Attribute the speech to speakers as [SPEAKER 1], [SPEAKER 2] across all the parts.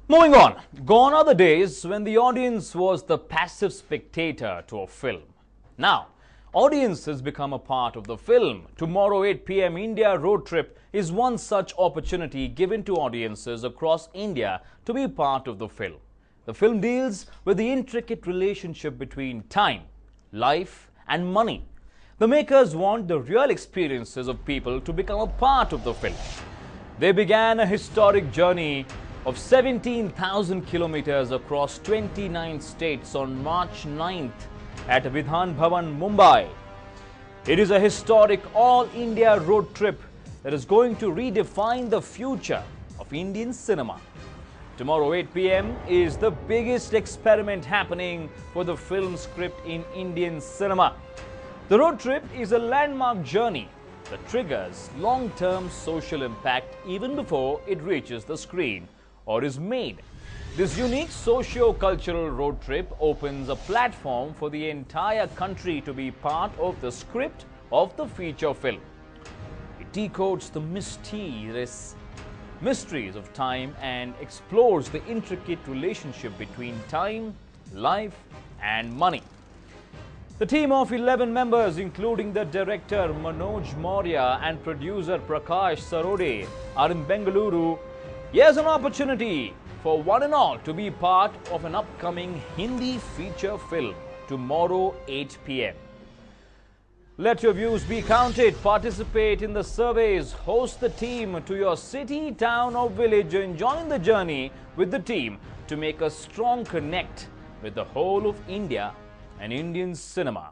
[SPEAKER 1] Moving on, gone are the days when the audience was the passive spectator to a film. Now, audience has become a part of the film. Tomorrow 8 p.m. India road trip is one such opportunity given to audiences across India to be part of the film. The film deals with the intricate relationship between time, life and money. The makers want the real experiences of people to become a part of the film. They began a historic journey of 17,000 kilometers across 29 states on March 9th at Vidhan Bhavan, Mumbai. It is a historic all-India road trip that is going to redefine the future of Indian cinema. Tomorrow 8 p.m. is the biggest experiment happening for the film script in Indian cinema. The road trip is a landmark journey that triggers long-term social impact even before it reaches the screen or is made. This unique socio-cultural road trip opens a platform for the entire country to be part of the script of the feature film. It decodes the mysteries of time and explores the intricate relationship between time, life and money. The team of 11 members, including the director Manoj Maurya and producer Prakash Sarode, are in Bengaluru. Here's an opportunity for one and all to be part of an upcoming Hindi feature film tomorrow 8 p.m. Let your views be counted, participate in the surveys, host the team to your city, town or village and join the journey with the team to make a strong connect with the whole of India and Indian cinema.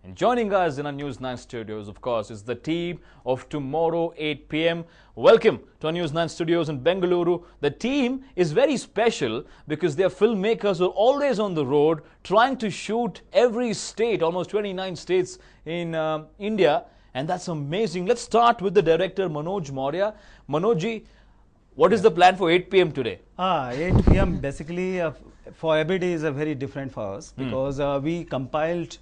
[SPEAKER 1] And joining us in our News 9 studios, of course, is the team of tomorrow 8 p.m. Welcome to our News 9 studios in Bengaluru. The team is very special because they are filmmakers who are always on the road trying to shoot every state, almost 29 states in India. And that's amazing. Let's start with the director Manoj Maurya. Manojji, what is the plan for 8 p.m. today?
[SPEAKER 2] 8 p.m. basically for every day is a very different for us because we compiled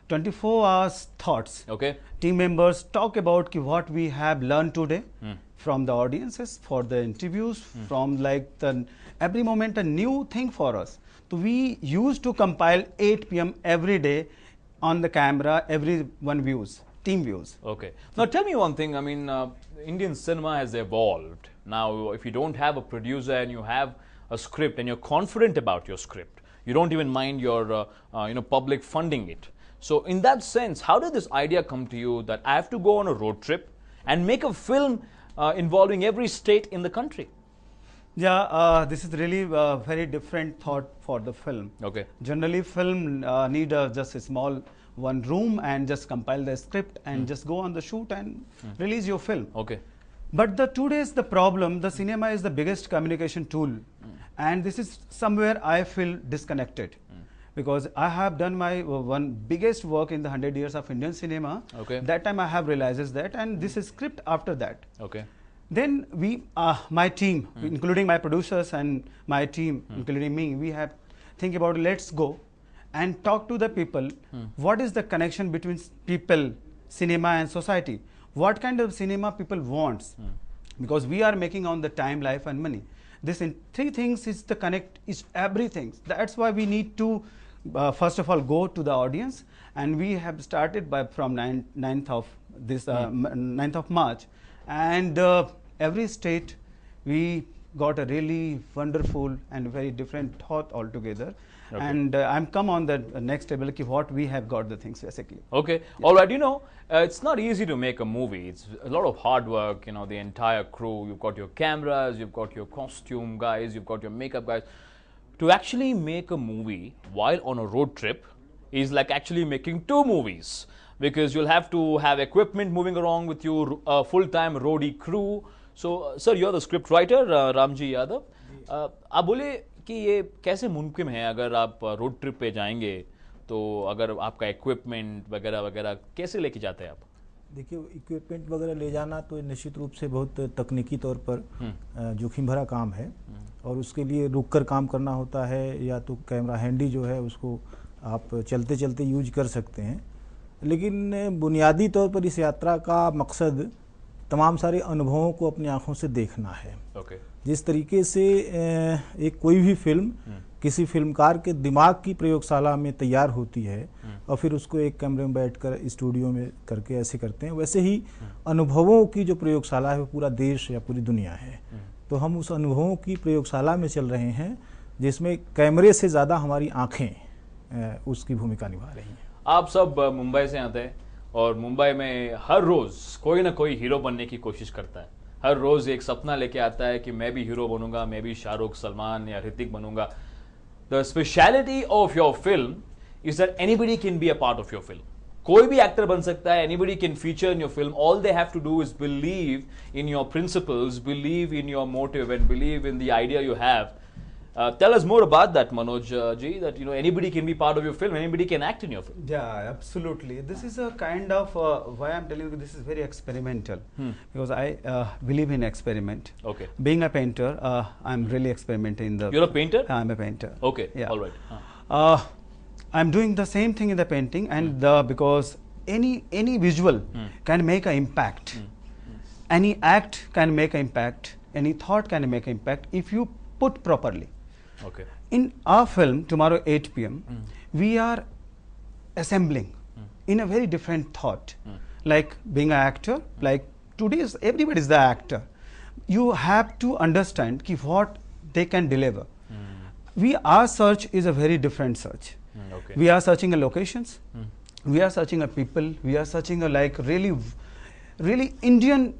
[SPEAKER 2] 24 hours thoughts.
[SPEAKER 1] Okay.
[SPEAKER 2] Team members talk about what we have learned today from the audiences, for the interviews, from like every moment a new thing for us. So we used to compile 8 p.m. every day on the camera, everyone views, team views.
[SPEAKER 1] Okay. Now tell me one thing, I mean, Indian cinema has evolved. Now, if you don't have a producer and you have a script and you're confident about your script, you don't even mind your, public funding it. So in that sense, how did this idea come to you that I have to go on a road trip and make a film involving every state in the country?
[SPEAKER 2] Yeah, this is really a very different thought for the film.
[SPEAKER 1] Okay.
[SPEAKER 2] Generally, film need just a small one room and just compile the script and just go on the shoot and release your film.
[SPEAKER 1] Okay.
[SPEAKER 2] But today's the problem, the cinema is the biggest communication tool. And this is somewhere I feel disconnected. Because I have done my one biggest work in the 100 years of Indian cinema.
[SPEAKER 1] Okay.
[SPEAKER 2] That time I have realized that, and this is script after that.
[SPEAKER 1] Okay.
[SPEAKER 2] Then we, my team, including my producers and my team, including me, we have think about let's go and talk to the people. What is the connection between people, cinema and society? What kind of cinema people wants? Because we are making on the time, life and money. This in three things is the connect is everything. That's why we need to first of all go to the audience, and we have started from 9th of this 9th of March, and every state we got a really wonderful and very different thought altogether. Okay. And I'm come on the next table what we have got the things basically.
[SPEAKER 1] Okay. Yeah. All right. It's not easy to make a movie. It's a lot of hard work. The entire crew. You've got your cameras. You've got your costume guys. You've got your makeup guys. To actually make a movie while on a road trip is like actually making two movies, because you'll have to have equipment moving around with your full-time roadie crew. So, sir, you're the script writer, Ramji Yadav. आप बोले कि ये कैसे मुमकिन है अगर आप road trip पे जाएंगे तो अगर आपका इक्विपमेंट वगैरह वगैरह कैसे लेके जाते हैं आप?
[SPEAKER 3] देखिए, इक्विपमेंट वगैरह ले जाना तो निश्चित रूप से बहुत तकनीकी तौर पर जोखिम भरा काम है और उसके लिए रुक कर काम करना होता है, या तो कैमरा हैंडी जो है उसको आप चलते चलते यूज कर सकते हैं। लेकिन बुनियादी तौर पर इस यात्रा का मकसद तमाम सारे अनुभवों को अपनी आंखों से देखना है। जिस तरीके से एक कोई भी फिल्म किसी फिल्मकार के दिमाग की प्रयोगशाला में तैयार होती है और फिर उसको एक कमरे में बैठकर स्टूडियो में करके ऐसे करते हैं, वैसे ही अनुभवों की जो प्रयोगशाला है वो पूरा देश या पूरी दुनिया है। तो हम उस अनुभवों की प्रयोगशाला में चल रहे हैं जिसमें कैमरे से ज़्यादा हमारी आँखें उसकी भूमिका निभा रही हैं।
[SPEAKER 1] आप सब मुंबई से आते हैं और मुंबई में हर रोज़ कोई ना कोई हीरो बनने की कोशिश करता है। हर रोज़ एक सपना लेके आता है कि मैं भी हीरो बनूंगा, मैं भी शाहरुख, सलमान या ऋतिक बनूंगा। The speciality of your film is that anybody can be a part of your film. कोई भी एक्टर बन सकता है, anybody can feature in your film. All they have to do is believe in your principles, believe in your motive, and believe in the idea you have. Tell us more about that, Manoj ji. That anybody can be part of your film, anybody can act in your film.
[SPEAKER 2] Yeah, absolutely. This is a kind of why I'm telling you this is very experimental because I believe in experiment.
[SPEAKER 1] Okay.
[SPEAKER 2] Being a painter, I'm really experimenting in the.
[SPEAKER 1] You're a painter?
[SPEAKER 2] I'm a painter.
[SPEAKER 1] Okay.
[SPEAKER 2] Yeah.
[SPEAKER 1] All right.
[SPEAKER 2] I'm doing the same thing in the painting, and because any visual can make an impact. Any act can make an impact. Any thought can make an impact if you put properly.
[SPEAKER 1] Okay.
[SPEAKER 2] In our film tomorrow 8 p.m. we are assembling in a very different thought, like being an actor, like today's everybody is the actor. You have to understand ki what they can deliver. Our search is a very different search.
[SPEAKER 1] Okay.
[SPEAKER 2] We are searching a locations, we are searching a people, we are searching a like really Indian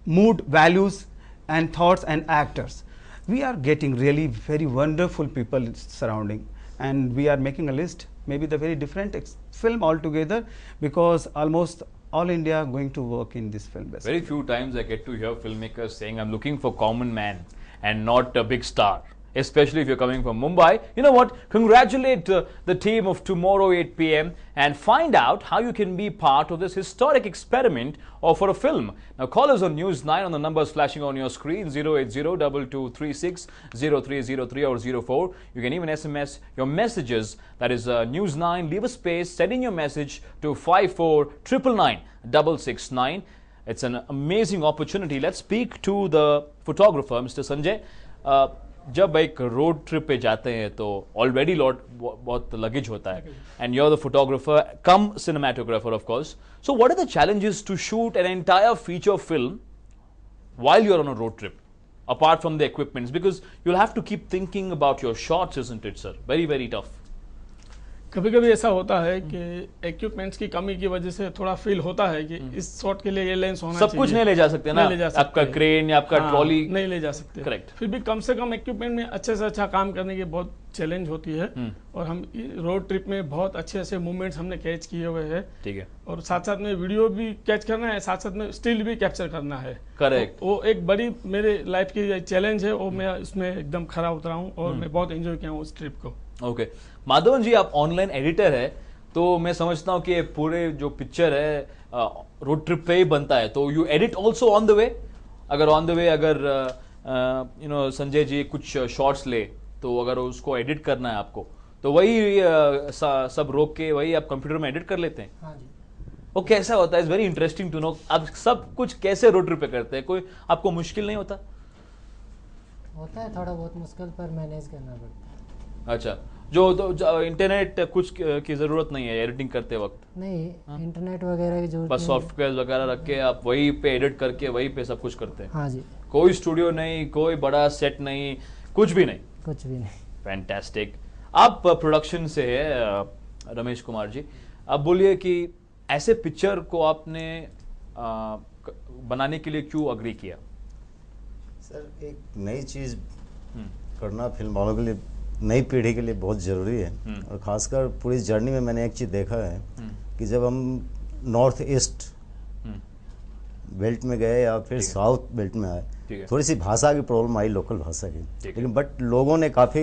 [SPEAKER 2] mood, values and thoughts and actors. We are getting really very wonderful people surrounding, and we are making a list, maybe the very different film altogether, because almost all India are going to work in this film. Basically.
[SPEAKER 1] Very few times I get to hear filmmakers saying, I'm looking for common man and not a big star. Especially if you're coming from Mumbai. You know what? Congratulate the team of tomorrow 8 p.m. and find out how you can be part of this historic experiment or for a film. Now call us on News 9 on the numbers flashing on your screen 080-2236-0303 or 04. You can even SMS your messages, that is News 9, leave a space, send in your message to 54999 It's an amazing opportunity. Let's speak to the photographer, Mr. Sanjay. जब एक road trip पे जाते हैं तो already बहुत luggage होता है, and you are the photographer cum cinematographer of course. So what are the challenges to shoot an entire feature film while you're on a road trip, apart from the equipments, because you'll have to keep thinking about your shots, isn't it, sir? Very, very tough.
[SPEAKER 4] कभी कभी ऐसा होता है कि equipments की कमी की वजह से थोड़ा फील होता है कि इस शॉट के लिए ये लेंस होना चाहिए.
[SPEAKER 1] सब कुछ नहीं ले जा सकते ना, आपका क्रेन या आपका ट्रॉली
[SPEAKER 4] नहीं ले जा सकते. करेक्ट. फिर भी कम से कम इक्विपमेंट में अच्छे से अच्छा काम करने की बहुत चैलेंज होती है, और हम रोड ट्रिप में बहुत अच्छे अच्छे मूवमेंट्स हमने कैच किए हुए हैं. ठीक है. और साथ साथ में वीडियो भी कैच करना है, साथ साथ में स्टिल भी कैप्चर करना है. करेक्ट. वो एक बड़ी मेरे लाइफ की चैलेंज है, वो मैं उसमें एकदम खरा उतरा हूँ और मैं बहुत एंजॉय किया हूँ उस ट्रिप को.
[SPEAKER 1] ओके. माधवन जी, आप ऑनलाइन एडिटर है, तो मैं समझता हूँ कि पूरे जो पिक्चर है रोड ट्रिप पे ही बनता है, तो you edit also on the way. अगर संजय जी कुछ शॉट्स ले, तो अगर उसको एडिट करना है आपको, तो वही सब रोक के वही आप कंप्यूटर में एडिट कर लेते हैं. हाँ जी. वो कैसा होता है? It's very interesting to know. आप सब कुछ कैसे रोड ट्रिप पे करते हैं? कोई आपको मुश्किल नहीं होता?
[SPEAKER 5] होता है थोड़ा बहुत मुश्किल, पर मैनेज करना पड़ता है.
[SPEAKER 1] अच्छा. जो इंटरनेट कुछ की जरूरत नहीं है एडिटिंग करते वक्त?
[SPEAKER 5] नहीं, इंटरनेट वगैरह की जरूरत
[SPEAKER 1] बस सॉफ्टवेयर वगैरह रख के आप वही पे एडिट करके वही पे सब कुछ करते हैं?
[SPEAKER 5] हाँ जी.
[SPEAKER 1] कोई स्टूडियो नहीं, कोई बड़ा सेट नहीं, कुछ भी नहीं?
[SPEAKER 5] कुछ भी नहीं.
[SPEAKER 1] फैंटास्टिक. आप प्रोडक्शन से है रमेश कुमार जी, आप बोलिए कि ऐसे पिक्चर को आपने बनाने के लिए क्यों अग्री किया?
[SPEAKER 6] सर, एक नई चीज करना फिल्म वालों के लिए, नई पीढ़ी के लिए बहुत ज़रूरी है. और ख़ासकर पूरी जर्नी में मैंने एक चीज़ देखा है कि जब हम नॉर्थ ईस्ट बेल्ट में गए या फिर साउथ बेल्ट में आए, थोड़ी सी भाषा की प्रॉब्लम आई, लोकल भाषा की, लेकिन बट लोगों ने काफ़ी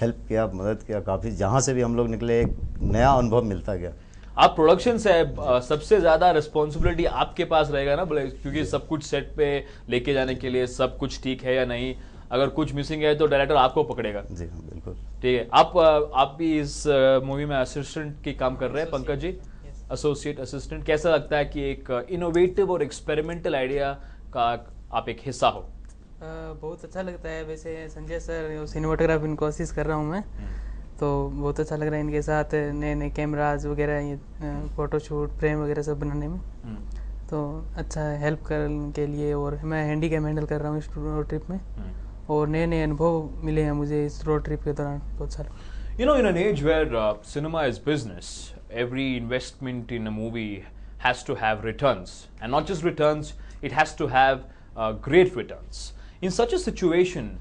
[SPEAKER 6] हेल्प किया, मदद किया काफ़ी. जहाँ से भी हम लोग निकले एक नया अनुभव मिलता गया.
[SPEAKER 1] आप प्रोडक्शन से सबसे ज़्यादा रिस्पॉन्सिबिलिटी आपके पास रहेगा ना, क्योंकि सब कुछ सेट पे लेके जाने के लिए सब कुछ ठीक है या नहीं, अगर कुछ मिसिंग है तो डायरेक्टर आपको पकड़ेगा. जी हाँ, बिल्कुल. ठीक है. आप भी इस मूवी में असिस्टेंट की काम कर रहे हैं, पंकज जी, एसोसिएट असिस्टेंट. कैसा लगता है कि एक इनोवेटिव और एक्सपेरिमेंटल आइडिया का आप एक हिस्सा हो?
[SPEAKER 7] बहुत अच्छा लगता है। वैसे संजय सर सिनेमाटोग्राफी इनको कोशिश कर रहा हूँ मैं, तो बहुत अच्छा लग रहा है इनके साथ नए नए कैमराज वगैरह, ये फ़ोटोशूट फ्रेम वगैरह सब बनाने में। तो अच्छा है हेल्प करने के लिए। और मैं हैंडी कैम हैंडल कर रहा हूँ इस रोड ट्रिप में, और नए नए अनुभव मिले हैं मुझे इस रोड ट्रिप के दौरान। बहुत सारा
[SPEAKER 1] You know, in an age where cinema is business, every investment in a movie has to have returns. And not just returns, it has to have great returns. In such a situation,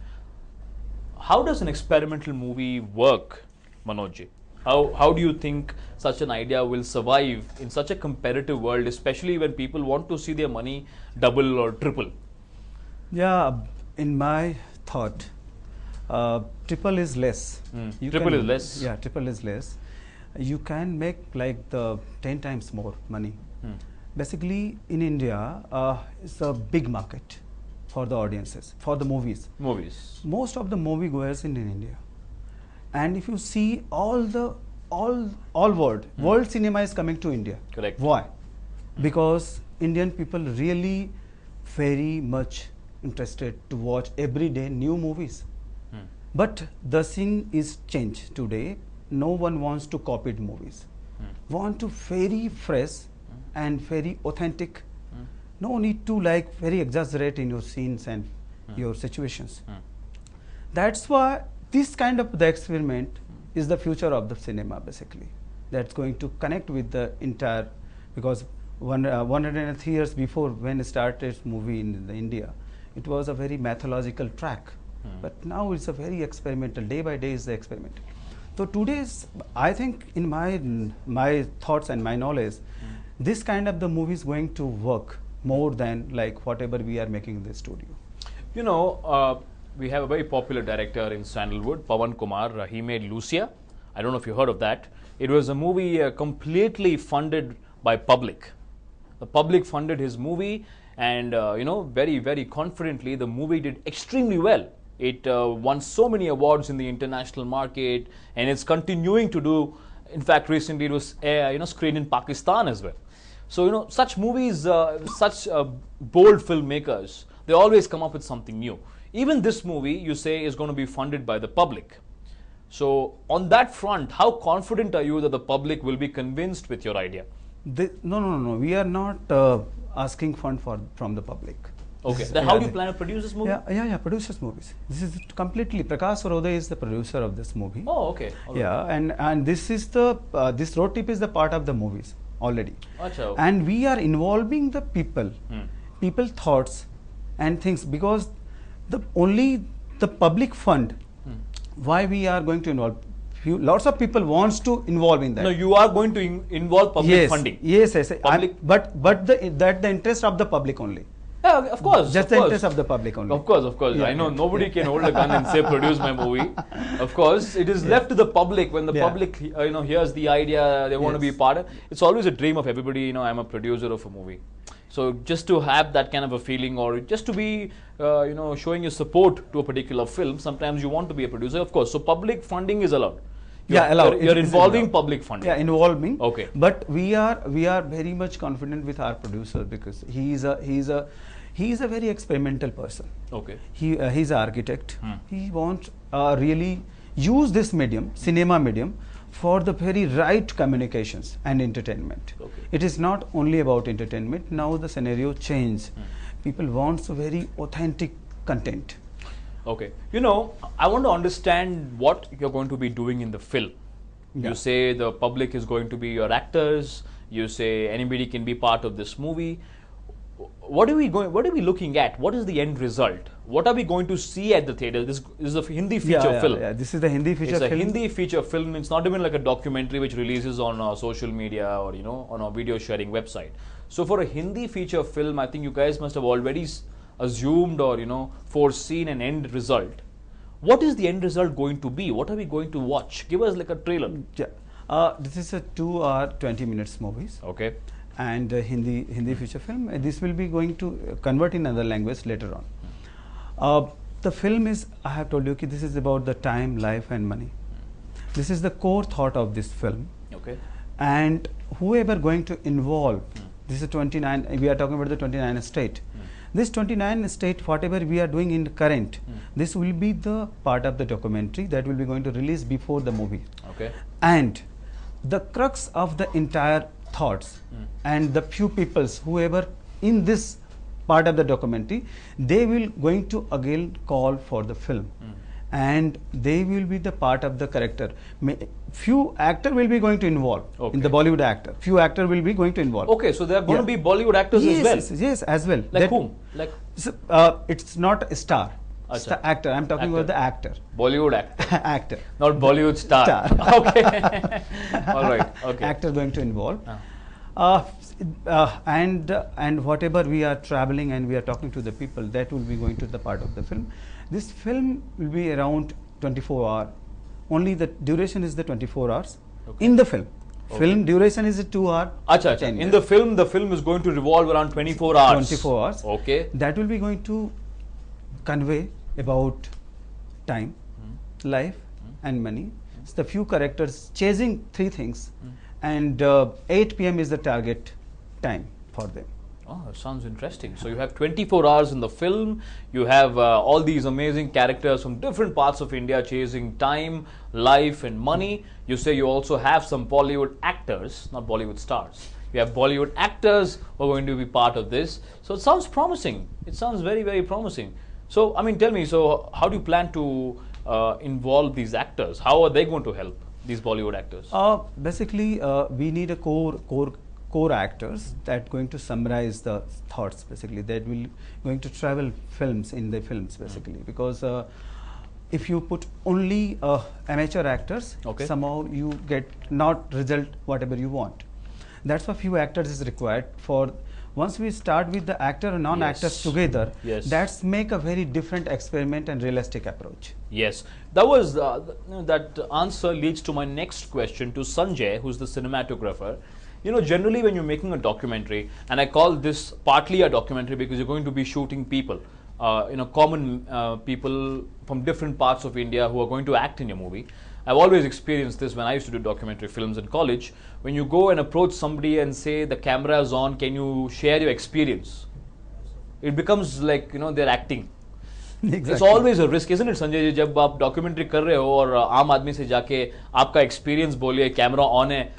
[SPEAKER 1] how does an experimental movie work, Manoj? How do you think such an idea will survive in such a competitive world, especially when people want to see their money double or triple?
[SPEAKER 2] Yeah, in my thought, triple is less.
[SPEAKER 1] Triple is less?
[SPEAKER 2] Yeah, triple is less. You can make like the 10 times more money. Basically, in India, it's a big market for the audiences, for the movies. Most of the movie goers in India. And if you see all world cinema is coming to India.
[SPEAKER 1] Correct.
[SPEAKER 2] Why? Because Indian people really very much interested to watch every day new movies. But the scene is changed today. No one wants to copy movies. Want to very fresh and very authentic. No need to like very exaggerate in your scenes and your situations. That's why this kind of the experiment is the future of the cinema basically. That's going to connect with the entire, because 103 years before when it started movie in India, it was a very mythological track. But now it's a very experimental, day by day is the experiment. So today's, I think in my thoughts and my knowledge, this kind of the movie is going to work more than like whatever we are making in the studio.
[SPEAKER 1] You know, we have a very popular director in Sandalwood, Pawan Kumar. He made Lucia. I don't know if you heard of that. It was a movie completely funded by public. The public funded his movie, and you know, very, very confidently, the movie did extremely well. It won so many awards in the international market, and it's continuing to do. In fact, recently it was screened in Pakistan as well. So you know, such movies, such bold filmmakers, they always come up with something new. Even this movie, you say, is going to be funded by the public. So on that front, how confident are you that the public will be convinced with your idea?
[SPEAKER 2] No. We are not asking fund from the public.
[SPEAKER 1] Okay. Then how do you plan to produce this movie?
[SPEAKER 2] Yeah. Produces movies. This is completely Prakash Sarode is the producer of this movie.
[SPEAKER 1] Oh, okay.
[SPEAKER 2] Yeah, and this is the this road trip is the part of the movies already.
[SPEAKER 1] Achha, okay.
[SPEAKER 2] And we are involving the people, people thoughts and things, because only the public fund. Why we are going to involve? Lots of people wants to involve in that.
[SPEAKER 1] No, you are going to involve public funding.
[SPEAKER 2] Yes.
[SPEAKER 1] Public,
[SPEAKER 2] that the interest of the public only.
[SPEAKER 1] Yeah, of course.
[SPEAKER 2] Just the interest of the public only.
[SPEAKER 1] Of course. Yeah, I know nobody can hold a gun and say produce my movie. Of course, it is left to the public. When the public hears the idea, they want to be part of. It's always a dream of everybody. I'm a producer of a movie. So just to have that kind of a feeling, or just to be showing your support to a particular film, sometimes you want to be a producer. Of course, so public funding is allowed.
[SPEAKER 2] Allowed.
[SPEAKER 1] You're involving public funding.
[SPEAKER 2] Yeah, involving.
[SPEAKER 1] Okay.
[SPEAKER 2] But we are very much confident with our producer, because he is a very experimental person.
[SPEAKER 1] Okay.
[SPEAKER 2] He's an architect. He wants really use this medium, cinema medium, for the very right communications and entertainment.
[SPEAKER 1] Okay.
[SPEAKER 2] It is not only about entertainment. Now the scenario changed. People want very authentic content.
[SPEAKER 1] Okay. I want to understand what you're going to be doing in the film. You say the public is going to be your actors. You say anybody can be part of this movie. What are we looking at? What is the end result? What are we going to see at the theater? This is a Hindi feature film.
[SPEAKER 2] Yeah, this is the Hindi feature film.
[SPEAKER 1] It's a Hindi feature film. It's not even like a documentary which releases on social media or on a video sharing website. So for a Hindi feature film, I think you guys must have already assumed or foreseen an end result. What is the end result going to be? What are we going to watch? Give us like a trailer.
[SPEAKER 2] Yeah. This is a 2 hour 20 minutes movies.
[SPEAKER 1] Okay.
[SPEAKER 2] And Hindi feature film. This will be going to convert in another language later on. The film is, I have told you, this is about the time, life and money. This is the core thought of this film.
[SPEAKER 1] Okay.
[SPEAKER 2] And whoever going to involve, this is 29, we are talking about the 29 state. This 29 state, whatever we are doing in current, this will be the part of the documentary that will be going to release before the movie.
[SPEAKER 1] Okay.
[SPEAKER 2] And the crux of the entire thoughts and the few peoples, whoever in this part of the documentary, they will going to again call for the film. And they will be the part of the character. Few actor will be going to involve in the Bollywood actor. Few actor will be going to involve.
[SPEAKER 1] Okay, so there are going to be Bollywood actors as well.
[SPEAKER 2] Yes, as well.
[SPEAKER 1] Like whom? Like
[SPEAKER 2] it's not a star. It's the actor. I'm talking about the actor.
[SPEAKER 1] Bollywood actor.
[SPEAKER 2] Actor.
[SPEAKER 1] Not Bollywood star. Okay. All right. Okay.
[SPEAKER 2] Actor going to involve. And whatever we are traveling and we are talking to the people, that will be going to the part of the film. This film will be around 24 hours. Only the duration is the 24 hours in the film. Film duration is 2 hours.
[SPEAKER 1] Acha. In the film is going to revolve around 24 hours.
[SPEAKER 2] 24 hours.
[SPEAKER 1] Okay.
[SPEAKER 2] That will be going to convey about time, life, and money. It's the few characters chasing three things, and 8 p.m. is the target time for them.
[SPEAKER 1] Oh, that sounds interesting. So you have 24 hours in the film, you have all these amazing characters from different parts of India chasing time, life and money. You say you also have some Bollywood actors, not Bollywood stars. You have Bollywood actors who are going to be part of this. So it sounds promising. It sounds very, very promising. So, I mean, tell me, so how do you plan to involve these actors? How are they going to help, these Bollywood actors?
[SPEAKER 2] Basically, we need a core actors that going to summarize the thoughts, basically, that will going to travel films in the films, basically, because if you put only amateur actors, somehow you get not result whatever you want. That's why few actors is required. For once we start with the actor and non-actors together, that's make a very different experiment and realistic approach.
[SPEAKER 1] Yes, that was that answer leads to my next question to Sanjay, who's the cinematographer. You know, generally when you're making a documentary, and I call this partly a documentary because you're going to be shooting people, common people from different parts of India who are going to act in your movie. I've always experienced this when I used to do documentary films in college. When you go and approach somebody and say the camera is on, can you share your experience? It becomes like, you know, they're acting. Exactly. It's always a risk, isn't it, Sanjay? जब आप documentary कर रहे हो और आम आदमी से जाके आपका experience बोलिए, camera on है,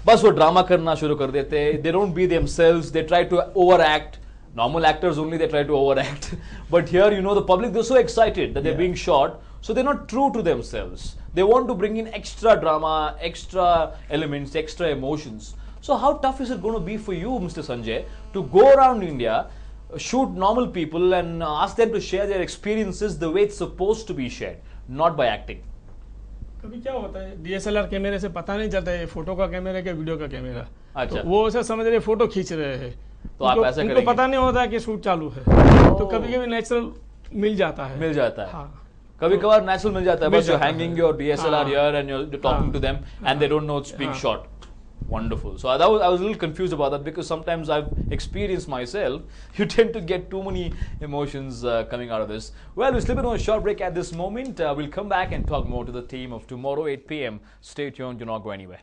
[SPEAKER 1] बस वो ड्रामा करना शुरू कर देते हैं. They don't be themselves. They try to overact. Normal actors only they try to overact. But here, you know, the public, they're so excited that they're being shot, so they're not true to themselves. They want to bring in extra drama, extra elements, extra emotions. So how tough is it going to be for you, Mr. Sanjay, to go around India, shoot normal people and ask them to share their experiences the way it's supposed to be shared, not by acting?
[SPEAKER 4] कभी क्या होता है, DSLR कैमरे से पता नहीं चलता है फोटो का कैमरा है कि वीडियो का कैमरा.
[SPEAKER 1] अच्छा.
[SPEAKER 4] तो वो ऐसा समझ रहे फोटो खींच रहे हैं,
[SPEAKER 1] तो आप ऐसा करेंगे?
[SPEAKER 4] उनको पता नहीं होता कि शूट चालू है. तो कभी-कभी नेचुरल मिल जाता है.
[SPEAKER 1] हाँ. कभी-कभार नेचुरल मिल जाता है. But you're hanging your DSLR here and you're talking to them and they don't know it's being shot. Wonderful. So I was a little confused about that because sometimes I've experienced myself. You tend to get too many emotions coming out of this. Well, we're slipping on a short break at this moment. We'll come back and talk more to the theme of tomorrow 8 p.m. Stay tuned. Do not go anywhere.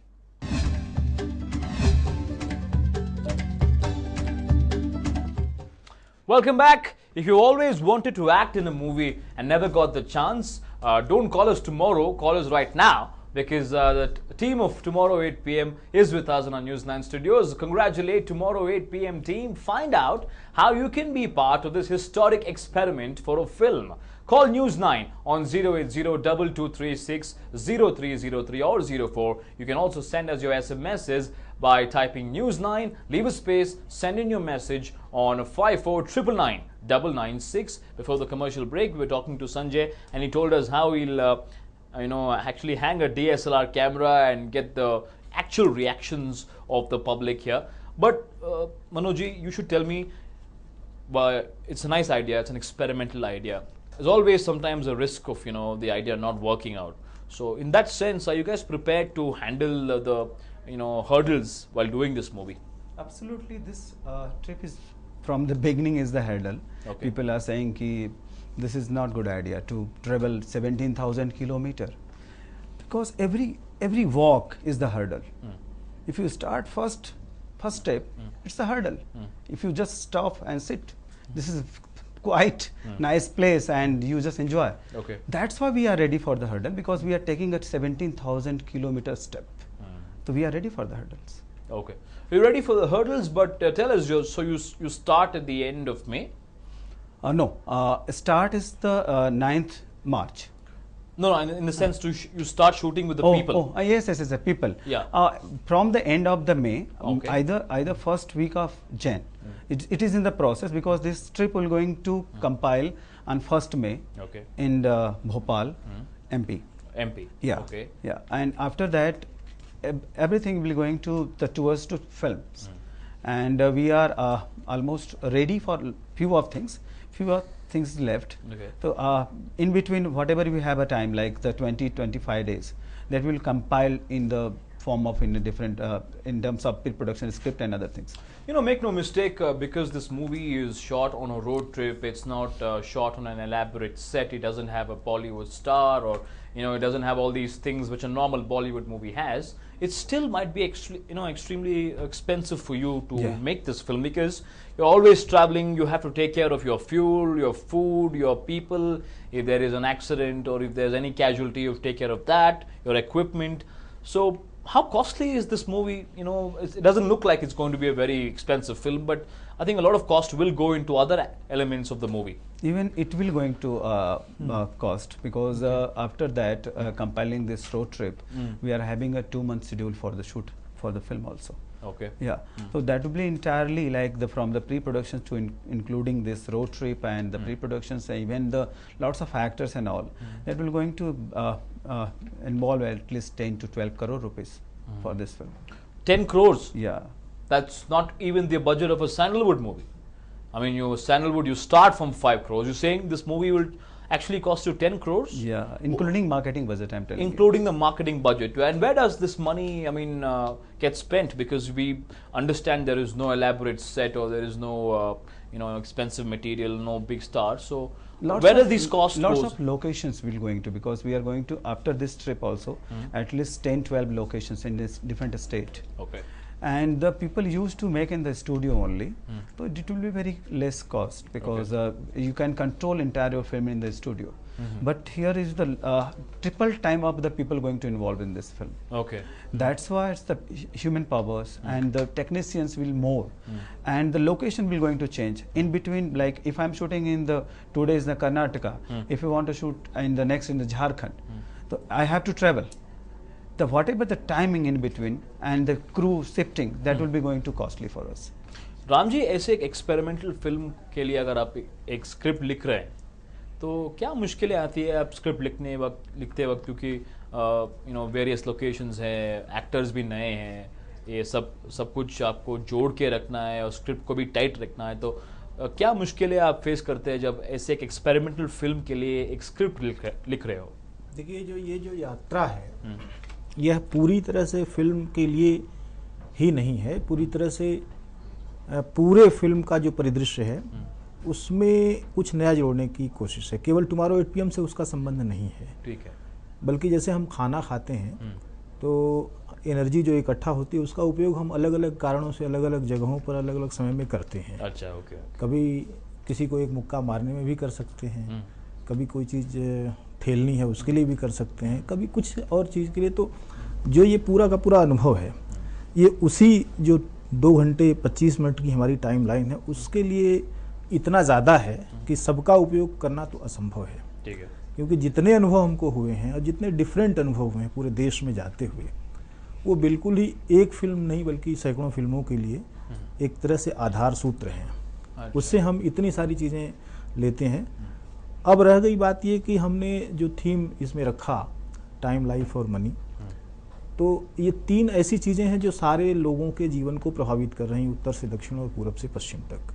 [SPEAKER 1] Welcome back. If you always wanted to act in a movie and never got the chance, don't call us tomorrow. Call us right now. Because the team of Tomorrow 8 p.m. is with us in our News 9 studios. Congratulate Tomorrow 8 p.m. team. Find out how you can be part of this historic experiment for a film. Call News 9 on 080-2236-0303 or 04. You can also send us your SMSs by typing News 9, leave a space, send in your message on 54999996. Before the commercial break, we were talking to Sanjay and he told us how he'll actually hang a DSLR camera and get the actual reactions of the public here. But Manojji, you should tell me, it's a nice idea, it's an experimental idea. There's always sometimes a risk of, you know, the idea not working out. So in that sense, are you guys prepared to handle the hurdles while doing this movie?
[SPEAKER 2] Absolutely. This trip is from the beginning is the hurdle. People are saying ki this is not good idea to travel 17,000 kilometers because every walk is the hurdle. If you start first step, it's a hurdle. If you just stop and sit, this is quite nice place and you just enjoy.
[SPEAKER 1] Okay.
[SPEAKER 2] That's why we are ready for the hurdle, because we are taking a 17,000 kilometer step. So we are ready for the hurdles.
[SPEAKER 1] Okay. We're ready for the hurdles, but tell us, so you start at the end of May?
[SPEAKER 2] No, start is the 9th March.
[SPEAKER 1] No, in the sense you start shooting with the people.
[SPEAKER 2] Yes, the people.
[SPEAKER 1] Yeah.
[SPEAKER 2] From the end of the May,
[SPEAKER 1] Okay.
[SPEAKER 2] either first week of Jan. It is in the process, because this trip will going to compile on 1st May
[SPEAKER 1] Okay.
[SPEAKER 2] in Bhopal, MP.
[SPEAKER 1] MP.
[SPEAKER 2] Yeah.
[SPEAKER 1] Okay.
[SPEAKER 2] Yeah, and after that, everything will going to the tours to films, and we are almost ready for few of things left.
[SPEAKER 1] Okay.
[SPEAKER 2] So in between, whatever we have a time, like the 20-25 days, that will compile in the form of in a different in terms of pre-production script and other things.
[SPEAKER 1] You know, make no mistake, because this movie is shot on a road trip, it's not shot on an elaborate set, it doesn't have a Bollywood star, or it doesn't have all these things which a normal Bollywood movie has. It still might be extremely expensive for you to make this film, because you're always traveling, you have to take care of your fuel, your food, your people. If there is an accident or if there's any casualty, you have to take care of that, your equipment. So how costly is this movie? It doesn't look like it's going to be a very expensive film, but I think a lot of cost will go into other elements of the movie.
[SPEAKER 2] Even it will going to cost, because after that, compiling this road trip, we are having a 2-month schedule for the shoot for the film also.
[SPEAKER 1] Okay.
[SPEAKER 2] Yeah. So that will be entirely like from the pre-production to including this road trip and the pre-productions, even the lots of actors and all. That will going to involve at least 10 to 12 crore rupees for this film.
[SPEAKER 1] 10 crores?
[SPEAKER 2] Yeah.
[SPEAKER 1] That's not even the budget of a Sandalwood movie. I mean, Sandalwood, you start from 5 crores. You're saying this movie will actually cost you 10 crores?
[SPEAKER 2] Yeah, including marketing budget, I'm telling you.
[SPEAKER 1] Including the marketing budget. And where does this money, get spent? Because we understand there is no elaborate set, or there is no, expensive material, no big star. So where does these costs go?
[SPEAKER 2] Lots of locations will going to, because we are going to, after this trip also, at least 10-12 locations in this different state.
[SPEAKER 1] Okay.
[SPEAKER 2] And the people used to make in the studio only, so it will be very less cost, because you can control entire film in the studio. But here is the triple time of the people going to involve in this film.
[SPEAKER 1] Okay.
[SPEAKER 2] That's why it's the human powers and the technicians will more, and the location will going to change. In between, like if I'm shooting in the 2 days in the Karnataka, if you want to shoot in the next in the Jharkhand, so I have to travel. Whatever the timing in between and the crew shifting, that will be going to costly for us.
[SPEAKER 1] Ram ji, ऐसे एक experimental film के लिए अगर आप एक script लिख रहे हैं, तो क्या मुश्किलें आती है आप स्क्रिप्ट लिखते वक्त, क्योंकि वेरियस लोकेशंस हैं, एक्टर्स भी नए हैं, ये सब कुछ आपको जोड़ के रखना है और स्क्रिप्ट को भी टाइट रखना है, तो क्या मुश्किलें आप फेस करते हैं जब ऐसे एक एक्सपेरिमेंटल फिल्म के लिए एक स्क्रिप्ट लिख रहे हो?
[SPEAKER 3] देखिए, ये जो यात्रा है, यह पूरी तरह से फिल्म के लिए ही नहीं है, पूरी तरह से पूरे फिल्म का जो परिदृश्य है उसमें कुछ नया जोड़ने की कोशिश है। केवल टुमारो 8 PM से उसका संबंध नहीं है। ठीक है। बल्कि जैसे हम खाना खाते हैं तो एनर्जी जो इकट्ठा होती है उसका उपयोग हम अलग अलग कारणों से अलग अलग जगहों पर अलग अलग समय में करते हैं। अच्छा, ओके। कभी किसी को एक मुक्का मारने में भी कर सकते हैं, कभी कोई चीज़ ठेलनी है उसके लिए भी कर सकते हैं, कभी कुछ और चीज़ के लिए। तो जो ये पूरा का पूरा अनुभव है, ये उसी जो 2 घंटे 25 मिनट की हमारी टाइम लाइन है उसके लिए इतना ज़्यादा है कि सबका उपयोग करना तो असंभव है। ठीक है। क्योंकि जितने अनुभव हमको हुए हैं और जितने डिफरेंट अनुभव हुए हैं पूरे देश में जाते हुए, वो बिल्कुल ही एक फिल्म नहीं बल्कि सैकड़ों फिल्मों के लिए एक तरह से आधार सूत्र हैं। उससे हम इतनी सारी चीज़ें लेते हैं। अब रह गई बात ये कि हमने जो थीम इसमें रखा, टाइम, लाइफ और मनी, तो ये 3 ऐसी चीज़ें हैं जो सारे लोगों के जीवन को प्रभावित कर रही हैं, उत्तर से दक्षिण और पूरब से पश्चिम तक।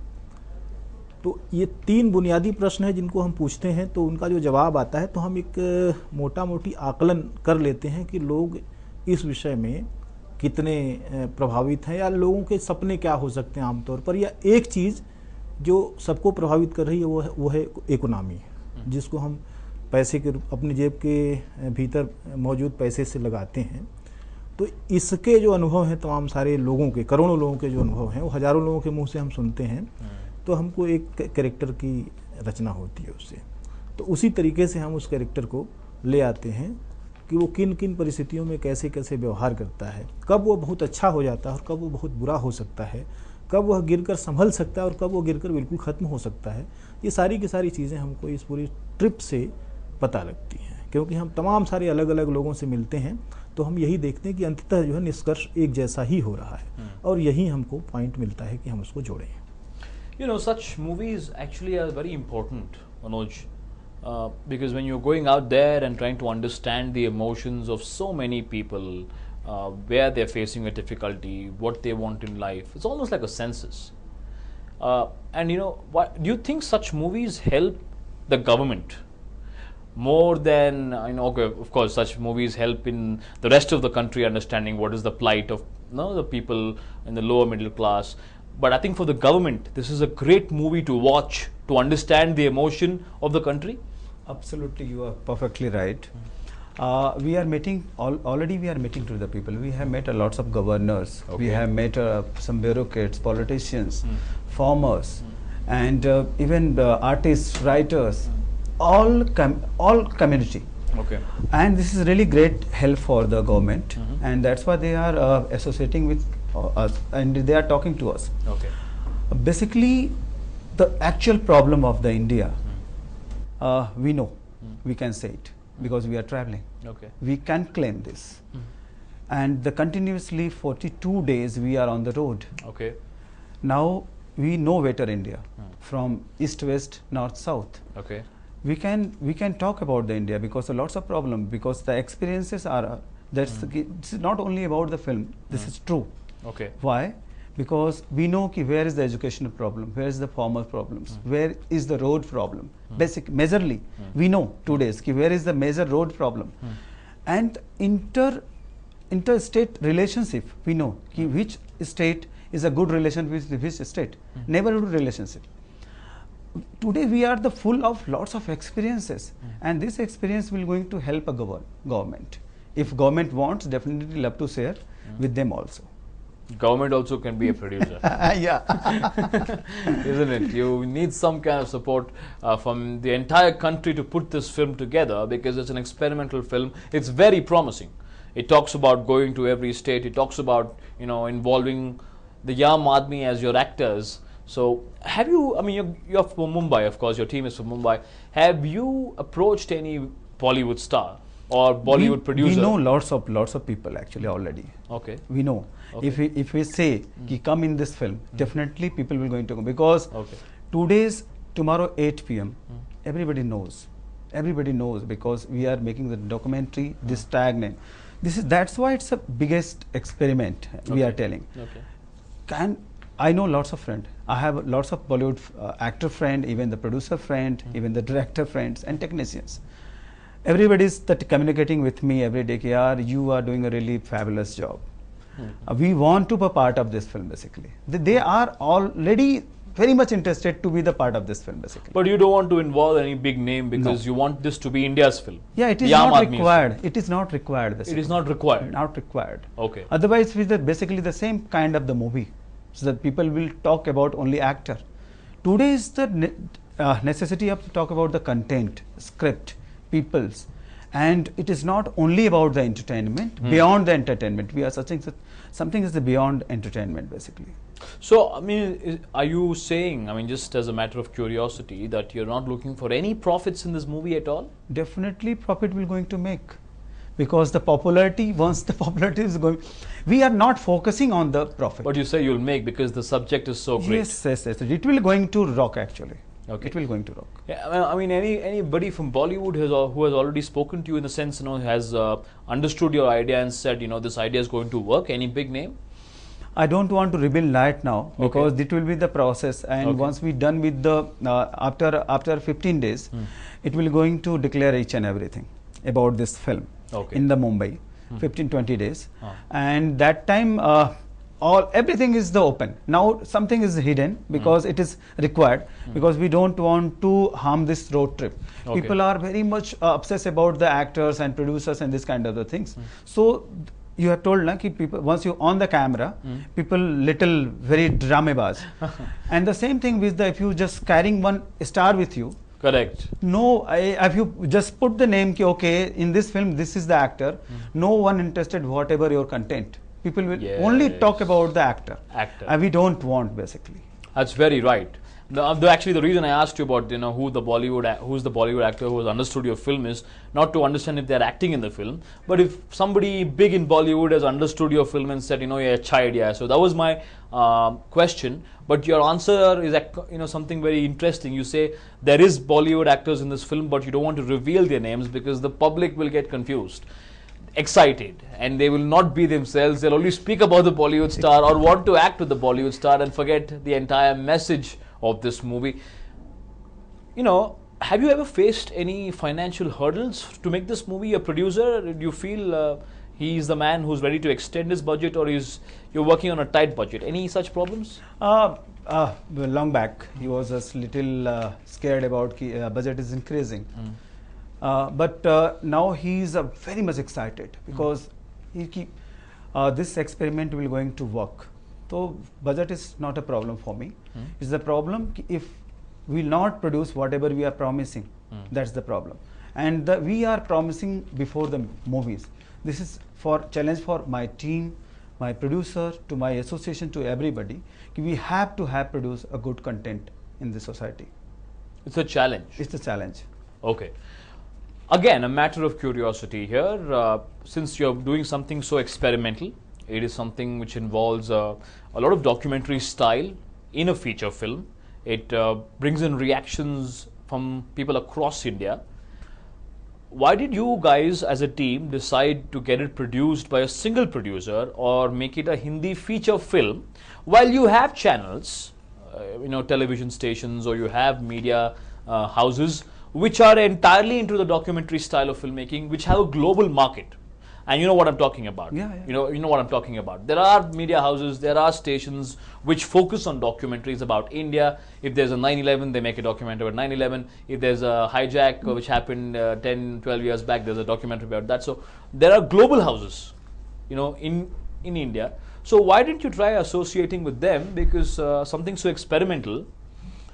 [SPEAKER 3] तो ये 3 बुनियादी प्रश्न हैं जिनको हम पूछते हैं, तो उनका जो जवाब आता है तो हम एक मोटा मोटी आकलन कर लेते हैं कि लोग इस विषय में कितने प्रभावित हैं या लोगों के सपने क्या हो सकते हैं आमतौर पर। या एक चीज़ जो सबको प्रभावित कर रही है वो है इकोनॉमी, जिसको हम पैसे के अपनी जेब के भीतर मौजूद पैसे से लगाते हैं। तो इसके जो अनुभव हैं तमाम सारे लोगों के, करोड़ों लोगों के जो अनुभव हैं, वो हज़ारों लोगों के मुंह से हम सुनते हैं तो हमको एक कैरेक्टर की रचना होती है उससे। तो उसी तरीके से हम उस कैरेक्टर को ले आते हैं कि वो किन किन परिस्थितियों में कैसे कैसे व्यवहार करता है, कब वो बहुत अच्छा हो जाता है और कब वो बहुत बुरा हो सकता है, कब वह गिरकर संभल सकता है और कब वो गिरकर बिल्कुल ख़त्म हो सकता है। ये सारी की सारी चीज़ें हमको इस पूरी ट्रिप से पता लगती हैं, क्योंकि हम तमाम सारे अलग अलग लोगों से मिलते हैं, तो हम यही देखते हैं कि अंततः जो है निष्कर्ष एक जैसा ही हो रहा है और यही हमको पॉइंट मिलता है कि हम उसको जोड़ें।
[SPEAKER 1] You know, such movies actually are very important, Manoj, because when you're going out there and trying to understand the emotions of so many people, where they're facing a difficulty, what they want in life, it's almost like a census. And you know, do you think such movies help the government more than, okay, of course, such movies help in the rest of the country understanding what is the plight of the people in the lower middle class. But I think for the government, this is a great movie to watch to understand the emotion of the country.
[SPEAKER 2] Absolutely, you are perfectly right. We are meeting already. We are meeting to the people. We have met lots of governors.
[SPEAKER 1] Okay.
[SPEAKER 2] We have met some bureaucrats, politicians, farmers, and even the artists, writers, all community.
[SPEAKER 1] Okay.
[SPEAKER 2] And this is really great help for the government, and that's why they are associating with us and they are talking to us.
[SPEAKER 1] Okay.
[SPEAKER 2] Basically, the actual problem of the India, we know, we can say it because we are traveling.
[SPEAKER 1] Okay.
[SPEAKER 2] We can claim this, and the continuously 42 days we are on the road.
[SPEAKER 1] Okay.
[SPEAKER 2] Now we know better India from east, west, north, south.
[SPEAKER 1] Okay.
[SPEAKER 2] We can talk about the India because of lots of problems, because the experiences are this is not only about the film. This is true.
[SPEAKER 1] Okay.
[SPEAKER 2] Why? Because we know ki where is the educational problem, where is the farmer problems, where is the road problem. Basic, majorly, we know 2 days ki where is the major road problem, and interstate relationship. We know ki which state is a good relation with which state, neighborhood relationship. Today we are the full of lots of experiences, and this experience will going to help a government. If government wants, definitely love to share with them also.
[SPEAKER 1] Government also can be a producer.
[SPEAKER 2] Yeah.
[SPEAKER 1] Isn't it? You need some kind of support from the entire country to put this film together, because it's an experimental film. It's very promising. It talks about going to every state. It talks about, involving the Yam Admi as your actors. So have you, you're from Mumbai, of course, your team is from Mumbai. Have you approached any Bollywood star or Bollywood producer?
[SPEAKER 2] We know lots of people actually already.
[SPEAKER 1] Okay.
[SPEAKER 2] We know.
[SPEAKER 1] Okay.
[SPEAKER 2] If we say ki come in this film, definitely people will going to come, because tomorrow 8 p.m. Everybody knows because we are making the documentary this stagnant. That's why it's the biggest experiment we are telling.
[SPEAKER 1] Okay.
[SPEAKER 2] I know lots of friends. I have lots of Bollywood actor friend, even the producer friend, even the director friends and technicians. Everybody is communicating with me every day ki yaar, you are doing a really fabulous job. We want to be part of this film basically. They are already very much interested to be the part of this film basically.
[SPEAKER 1] But you don't want to involve any big name because you want this to be India's film.
[SPEAKER 2] Yeah, it is not required. It is not required basically.
[SPEAKER 1] It is not required.
[SPEAKER 2] Not required.
[SPEAKER 1] Okay.
[SPEAKER 2] Otherwise, with basically the same kind of the movie, so that people will talk about only actor. Today is the necessity of to talk about the content, script, peoples, and it is not only about the entertainment. Beyond the entertainment, we are searching something is the beyond entertainment basically.
[SPEAKER 1] So, are you saying, just as a matter of curiosity, that you're not looking for any profits in this movie at all?
[SPEAKER 2] Definitely profit we're going to make, because the popularity, once the popularity is going, we are not focusing on the profit.
[SPEAKER 1] But you say you'll make because the subject is so great.
[SPEAKER 2] Yes. It will going to rock actually.
[SPEAKER 1] Okay.
[SPEAKER 2] It will going to rock.
[SPEAKER 1] Yeah, anybody from Bollywood who has already spoken to you in the sense, has understood your idea and said, this idea is going to work. Any big name?
[SPEAKER 2] I don't want to reveal right now, because it will be the process, and once we done with the after 15 days, it will going to declare each and everything about this film in the Mumbai, 15-20 days, and that time everything is the open. Now something is hidden because it is required, because we don't want to harm this road trip. People are very much obsessed about the actors and producers and this kind of the things. So you have told na, ki people once you on the camera, people little very dramebaz, and the same thing with the if you just carrying one star with you.
[SPEAKER 1] Correct.
[SPEAKER 2] No, if you just put the name, ki, okay, in this film this is the actor. No one interested whatever your content. People will only talk about the actor. We don't want basically.
[SPEAKER 1] That's very right. Actually, the reason I asked you about who's the Bollywood actor who has understood your film is not to understand if they are acting in the film, but if somebody big in Bollywood has understood your film and said you're a child, yeah. So that was my question. But your answer is something very interesting. You say there is Bollywood actors in this film, but you don't want to reveal their names because the public will get confused, excited, and they will not be themselves. They'll only speak about the Bollywood star or want to act with the Bollywood star and forget the entire message of this movie. Have you ever faced any financial hurdles to make this movie? A producer, do you feel he's the man who's ready to extend his budget, or you're working on a tight budget? Any such problems?
[SPEAKER 2] Long back, he was just little scared about budget is increasing. But now he is very much excited because this experiment will going to work. So budget is not a problem for me. It's the problem if we will not produce whatever we are promising. That's the problem. And we are promising before the movies. This is for challenge for my team, my producer, to my association, to everybody. We have to produce a good content in the society.
[SPEAKER 1] It's a challenge.
[SPEAKER 2] It's a challenge.
[SPEAKER 1] Okay. Again, a matter of curiosity here. Since you're doing something so experimental, it is something which involves a lot of documentary style in a feature film. It brings in reactions from people across India. Why did you guys as a team decide to get it produced by a single producer or make it a Hindi feature film while you have channels, television stations, or you have media houses which are entirely into the documentary style of filmmaking, which have a global market? And you know what I'm talking about.
[SPEAKER 2] Yeah.
[SPEAKER 1] You know what I'm talking about. There are media houses, there are stations which focus on documentaries about India. If there's a 9/11, they make a documentary about 9/11. If there's a hijack which happened 10, 12 years back, there's a documentary about that. So there are global houses, in India. So why didn't you try associating with them? Because something so experimental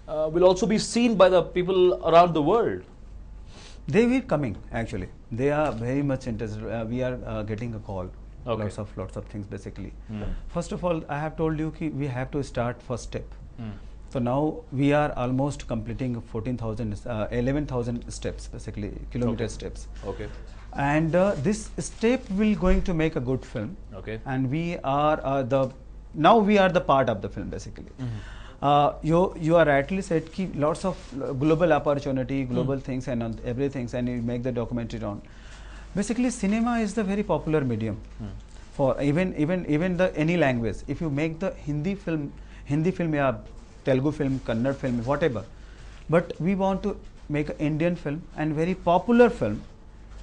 [SPEAKER 1] will also be seen by the people around the world.
[SPEAKER 2] They were coming actually. They are very much interested. We are getting a call.
[SPEAKER 1] Okay.
[SPEAKER 2] Lots of things basically. First of all, I have told you we have to start first step. So now we are almost completing 11,000 steps basically, kilometer steps.
[SPEAKER 1] Okay.
[SPEAKER 2] And this step will going to make a good film.
[SPEAKER 1] Okay.
[SPEAKER 2] And we are the part of the film basically. You are rightly said ki lots of global opportunity, global things and everything, and you make the documentary on. Basically, cinema is the very popular medium for even the any language. If you make the Hindi film, या Telugu film, Kannada film, whatever. But we want to make an Indian film and very popular film.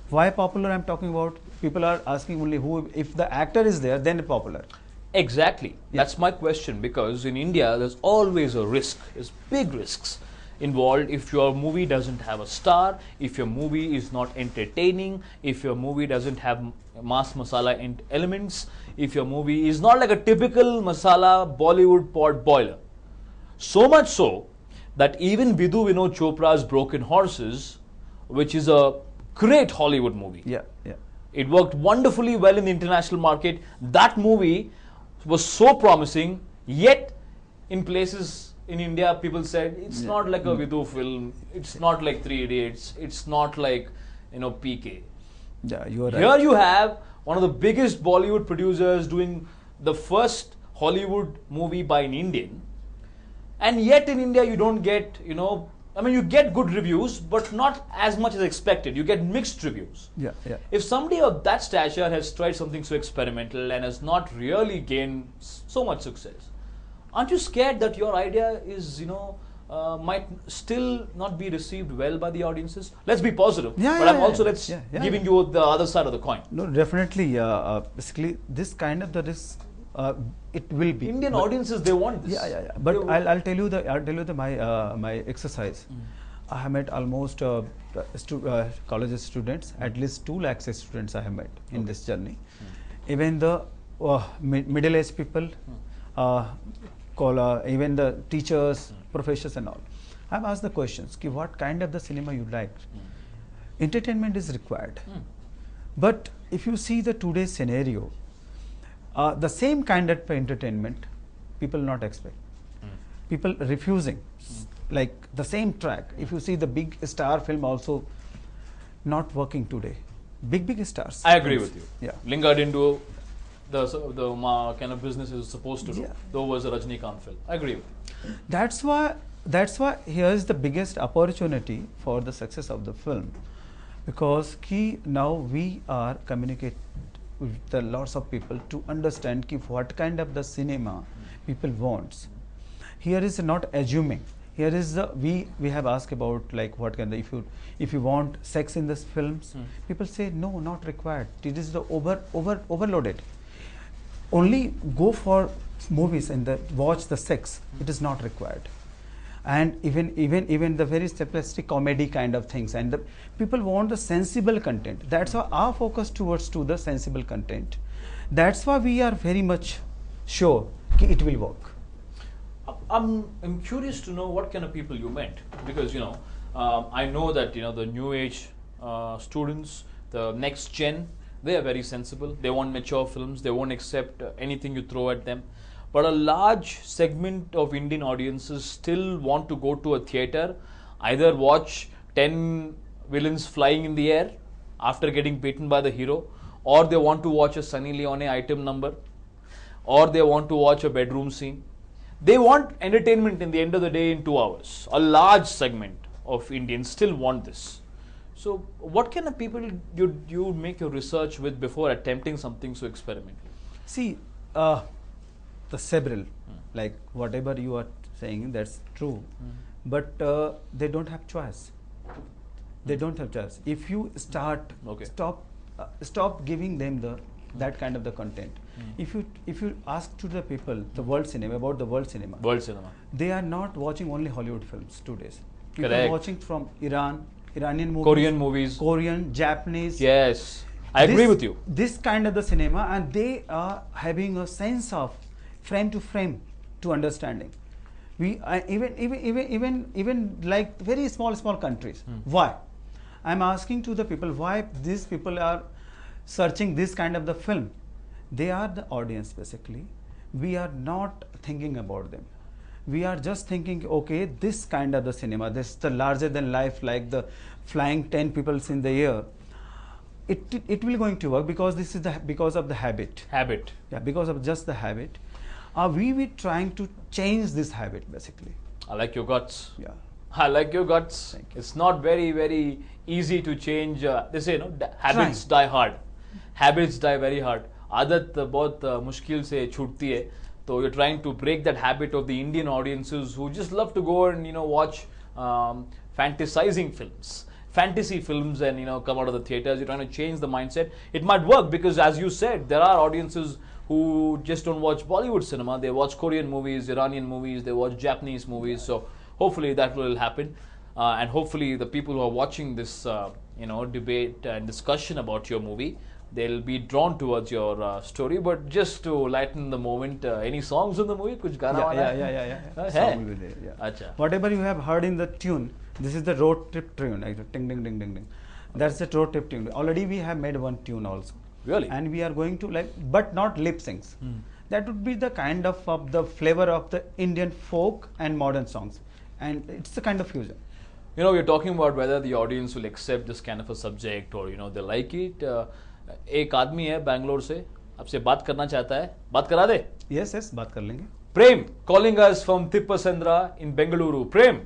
[SPEAKER 2] Why popular? I'm talking about people are asking only who. If the actor is there, then popular.
[SPEAKER 1] Exactly. That's my question, because in India there's always a risk. There's big risks involved if your movie doesn't have a star, if your movie is not entertaining, if your movie doesn't have mass masala elements, if your movie is not like a typical masala Bollywood pot boiler. So much so that even Vidhu Vinod Chopra's Broken Horses, which is a great Hollywood movie. It worked wonderfully well in the international market. That movie was so promising, yet in places in India people said it's not like a Vidhu film, it's not like Three Idiots, it's not like PK.
[SPEAKER 2] Yeah, you are right.
[SPEAKER 1] Here you have one of the biggest Bollywood producers doing the first Hollywood movie by an Indian, and yet in India you don't get, you get good reviews, but not as much as expected. You get mixed reviews. If somebody of that stature has tried something so experimental and has not really gained so much success, aren't you scared that your idea is, might still not be received well by the audiences? Let's be positive. But I'm also giving you the other side of the coin.
[SPEAKER 2] No, definitely. Basically, this kind of the risk. It will be.
[SPEAKER 1] Indian audiences, they want this.
[SPEAKER 2] But I'll tell you my exercise. I have met almost college students, at least 2 lakh students I have met in this journey. even the middle-aged people, even the teachers, professors and all. I've asked the questions, ki what kind of the cinema you like. Entertainment is required. But if you see the today's scenario, the same kind of entertainment, people not expect. People refusing, like the same track. If you see the big star film also not working today. Big stars.
[SPEAKER 1] I agree with you.
[SPEAKER 2] Yeah.
[SPEAKER 1] Linga didn't do the kind of business is supposed to do.
[SPEAKER 2] Yeah.
[SPEAKER 1] Though it was a Rajnikant film. I agree with you.
[SPEAKER 2] That's why here is the biggest opportunity for the success of the film, because now we are communicate with the lots of people to understand what kind of the cinema people wants. Here is not assuming. Here is the we have asked about like what kind of if you want sex in this films, people say no, not required. It is the overloaded. Only go for movies and watch the sex. It is not required. And even the very simplistic comedy kind of things, and the people want the sensible content. That's why our focus towards to the sensible content. That's why we are very much sure that it will work.
[SPEAKER 1] I'm curious to know what kind of people you meant, because I know that the new age students, the next gen, they are very sensible. They want mature films. They won't accept anything you throw at them. But a large segment of Indian audiences still want to go to a theatre, either watch 10 villains flying in the air after getting beaten by the hero, or they want to watch a Sunny Leone item number, or they want to watch a bedroom scene. They want entertainment in the end of the day in 2 hours. A large segment of Indians still want this. So what kind of people you make your research with before attempting something so experimental?
[SPEAKER 2] See, the several, like whatever you are saying, that's true. But they don't have choice. They don't have choice. If you start, stop giving them that kind of the content. If you ask to the people the world cinema about the world cinema, they are not watching only Hollywood films today. People are watching from Iranian movies, Korean, Japanese.
[SPEAKER 1] Yes, I agree with you.
[SPEAKER 2] This kind of the cinema, and they are having a sense of frame to frame to understanding. We even like very small countries. Why? I'm asking to the people why these people are searching this kind of the film. They are the audience basically. We are not thinking about them. We are just thinking, okay, this kind of the cinema, this the larger than life, like the flying 10 people in the air. It will going to work because this is because of the habit. Yeah, because of just the habit. We be trying to change this habit basically.
[SPEAKER 1] I like your guts.
[SPEAKER 2] Yeah.
[SPEAKER 1] I like your guts. It's not very easy to change. They say habits die hard. Habits die very hard. आदत बहुत मुश्किल से छूटती है. So you're trying to break that habit of the Indian audiences who just love to go and watch fantasizing films, fantasy films, and come out of the theaters. You're trying to change the mindset. It might work because, as you said, there are audiences who just don't watch Bollywood cinema. They watch Korean movies, Iranian movies, they watch Japanese movies. So hopefully that will happen, and hopefully the people who are watching this debate and discussion about your movie, they'll be drawn towards your story. But just to lighten the moment, any songs in the movie? Kuch gana
[SPEAKER 2] yeah. Song will be there, yeah.
[SPEAKER 1] Achha.
[SPEAKER 2] Whatever you have heard in the tune, this is the road trip tune, like ding ding ding ding ding. That's the road trip tune. Already we have made one tune also.
[SPEAKER 1] Really?
[SPEAKER 2] And we are going to but not lip syncs. That would be the kind of the flavor of the Indian folk and modern songs, and it's the kind of fusion.
[SPEAKER 1] We're talking about whether the audience will accept this kind of a subject or they like it. एक आदमी है बैंगलोर से, आपसे बात करना चाहता है. बात करा दे?
[SPEAKER 2] Yes, बात कर लेंगे.
[SPEAKER 1] Prem calling us from Tippasandra in Bengaluru. Prem.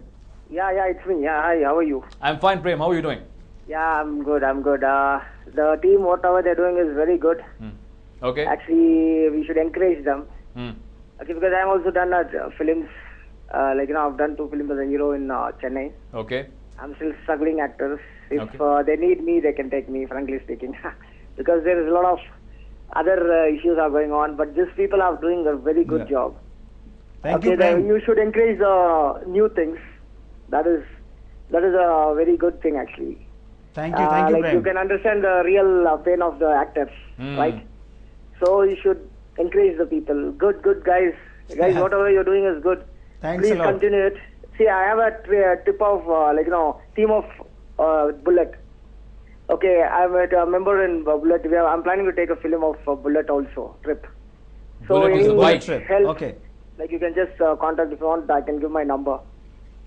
[SPEAKER 8] Yeah, it's me. Yeah, hi, how are you?
[SPEAKER 1] I'm fine, Prem. How are you doing?
[SPEAKER 8] Yeah, I'm good. The team, whatever they're doing is very good.
[SPEAKER 1] Okay.
[SPEAKER 8] Actually, we should encourage them. Okay, because I've also done films, I've done 2 films as a hero in Chennai.
[SPEAKER 1] Okay.
[SPEAKER 8] I'm still struggling actors. If they need me, they can take me, frankly speaking. Because there is a lot of other issues are going on, but these people are doing a very good job.
[SPEAKER 2] Thank you, Prem.
[SPEAKER 8] You should encourage new things. That is a very good thing, actually.
[SPEAKER 2] Thank you, Prem.
[SPEAKER 8] You can understand the real pain of the actors, right? So you should encourage the people. Good guys. Guys, whatever you're doing is good.
[SPEAKER 2] Thanks
[SPEAKER 8] Please
[SPEAKER 2] a lot.
[SPEAKER 8] continue it. See, I have a tip of, team of Bullet. Okay, I'm a member in Bullet. I'm planning to take a film of Bullet also, trip. So
[SPEAKER 1] Bullet is
[SPEAKER 8] any
[SPEAKER 1] a bike
[SPEAKER 2] trip.
[SPEAKER 8] help,
[SPEAKER 2] Okay.
[SPEAKER 8] like you can just contact if you want. I can give my number,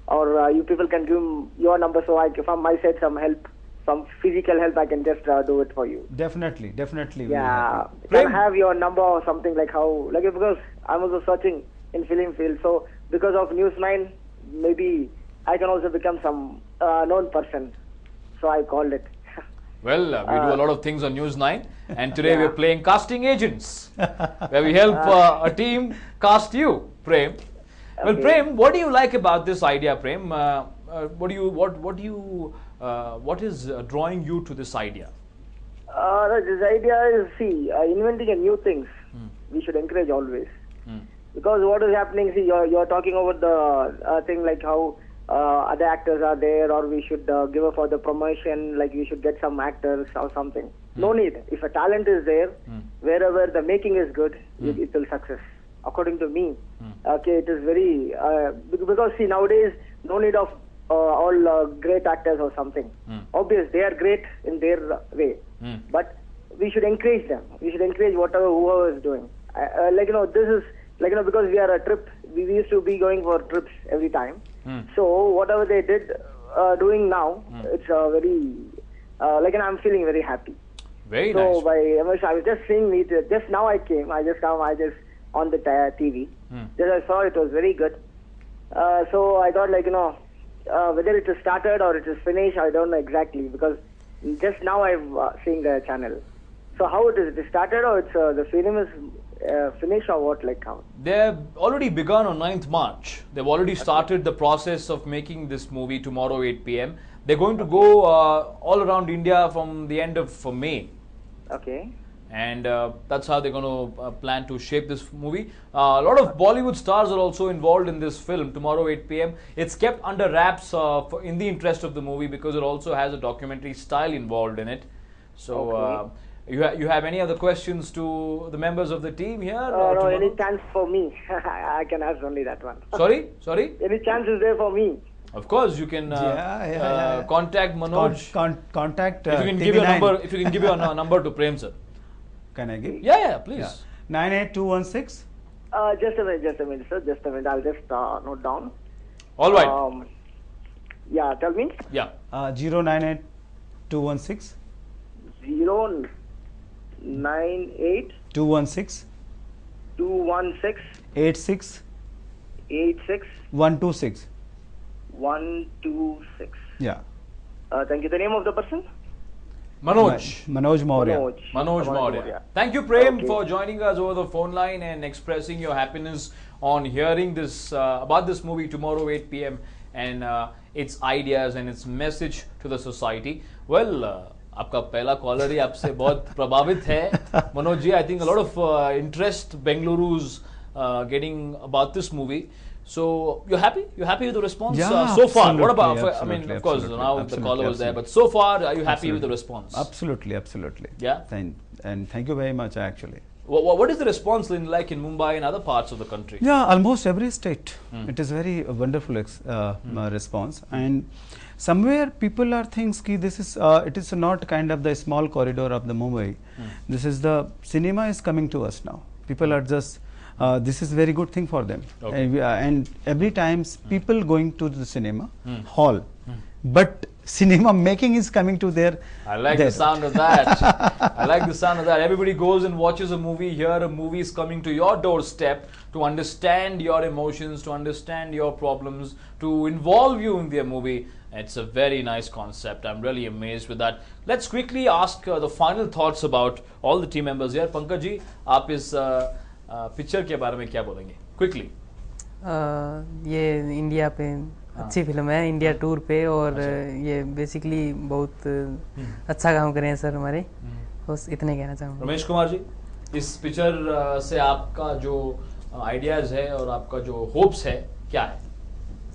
[SPEAKER 8] or you people can give your number. So from my side, some help, some physical help, I can just do it for you.
[SPEAKER 2] Definitely. we'll
[SPEAKER 8] Yeah,
[SPEAKER 2] help
[SPEAKER 8] can
[SPEAKER 1] Prem.
[SPEAKER 8] I have your number or something like how, like because I'm also searching in film field. So because of News9, maybe I can also become some known person. So I called it.
[SPEAKER 1] Well, we do a lot of things on News 9, and today
[SPEAKER 8] Yeah.
[SPEAKER 1] we're playing casting agents, where we help a team cast you, Prem. Well,
[SPEAKER 8] Okay.
[SPEAKER 1] Prem, what do you like about this idea, Prem? What is drawing you to this idea?
[SPEAKER 8] This idea is, see, inventing a new things. We should encourage always. Because what is happening, see, you're talking about the thing like how other actors are there, or we should give up for the promotion, like we should get some actors or something. No need. If a talent is there, wherever the making is good, it will success. According to me, okay, it is very because see, nowadays no need of all great actors or something. Obvious, they are great in their way, but we should encourage them. We should encourage whoever is doing. This is because we are a trip. We used to be going for trips every time. So whatever they did doing now, it's very I'm feeling very happy.
[SPEAKER 1] Very
[SPEAKER 8] So
[SPEAKER 1] nice.
[SPEAKER 8] by I was just seeing it. Just now I came. I just on the TV. Just I saw it was very good. So I thought whether it is started or it is finished, I don't know exactly, because just now I've seen the channel. So how it is? It is started or it's the film is finished or what? Like how?
[SPEAKER 1] They've already begun on 9th March. They've already started the process of making this movie tomorrow 8 p.m. They're going to go all around India from the end of May.
[SPEAKER 8] Okay.
[SPEAKER 1] And that's how they're going to plan to shape this movie. A lot of Bollywood stars are also involved in this film tomorrow 8 p.m. It's kept under wraps in the interest of the movie, because it also has a documentary style involved in it. So
[SPEAKER 8] Okay.
[SPEAKER 1] you have any other questions to the members of the team here?
[SPEAKER 8] No,
[SPEAKER 1] tomorrow?
[SPEAKER 8] any chance for me? I can ask only that one.
[SPEAKER 1] Sorry?
[SPEAKER 8] Any chance is there for me?
[SPEAKER 1] Of course, you can
[SPEAKER 2] Yeah.
[SPEAKER 1] contact Manoj.
[SPEAKER 2] Contact.
[SPEAKER 1] If you can give your number, if you can give your number to Prem sir.
[SPEAKER 2] Can I give?
[SPEAKER 1] Yeah, please.
[SPEAKER 2] 98216.
[SPEAKER 8] Just a minute, sir. Just a minute. I'll just note down.
[SPEAKER 1] All right.
[SPEAKER 8] Yeah, tell me.
[SPEAKER 1] Yeah.
[SPEAKER 2] 098216.
[SPEAKER 8] 098
[SPEAKER 2] 216
[SPEAKER 8] 216
[SPEAKER 2] 86
[SPEAKER 8] 86
[SPEAKER 2] 126.
[SPEAKER 8] 126.
[SPEAKER 2] Yeah.
[SPEAKER 8] Thank you. The name of the person?
[SPEAKER 1] Manoj.
[SPEAKER 2] Manoj Maurya.
[SPEAKER 1] Manoj Maurya.
[SPEAKER 8] Maurya.
[SPEAKER 1] Thank you, Prem,
[SPEAKER 8] Okay.
[SPEAKER 1] for joining us over the phone line and expressing your happiness on hearing this about this movie tomorrow 8 p.m. and its ideas and its message to the society. Well, आपका पहला collar ही आपसे बहुत प्रभावित है, Manoj ji. I think a lot of interest Bengaluru's getting about this movie. So you're happy? You're happy with the response
[SPEAKER 2] Yeah,
[SPEAKER 1] so far? What about?
[SPEAKER 2] absolutely,
[SPEAKER 1] I mean, of
[SPEAKER 2] absolutely,
[SPEAKER 1] course,
[SPEAKER 2] absolutely,
[SPEAKER 1] now the
[SPEAKER 2] absolutely,
[SPEAKER 1] caller was there, but
[SPEAKER 2] absolutely.
[SPEAKER 1] so far, are you happy with the response?
[SPEAKER 2] Absolutely.
[SPEAKER 1] Yeah?
[SPEAKER 2] And thank you very much, actually.
[SPEAKER 1] What is the response like in Mumbai and other parts of the country?
[SPEAKER 2] Yeah, almost every state. It is very wonderful response. And somewhere people are thinking this is it is not kind of the small corridor of the Mumbai. This is the cinema is coming to us now. People are just this is very good thing for them.
[SPEAKER 1] Okay.
[SPEAKER 2] And every times people going to the cinema hall, but cinema making is coming to their.
[SPEAKER 1] I like the sound of that. I like the sound of that. Everybody goes and watches a movie. Here, a movie is coming to your doorstep to understand your emotions, to understand your problems, to involve you in their movie. It's a very nice concept. I'm really amazed with that. Let's quickly ask the final thoughts about all the team members here. Pankaj ji, आप इस picture के बारे में क्या बोलेंगे? Quickly.
[SPEAKER 7] ये India पे अच्छी फिल्म है, इंडिया टूर पे, और ये बेसिकली बहुत अच्छा काम करे हैं सर हमारे. बस इतने कहना चाहूँगा.
[SPEAKER 1] रमेश कुमार जी, इस पिक्चर से आपका जो आइडियाज है और आपका जो होप्स है क्या है?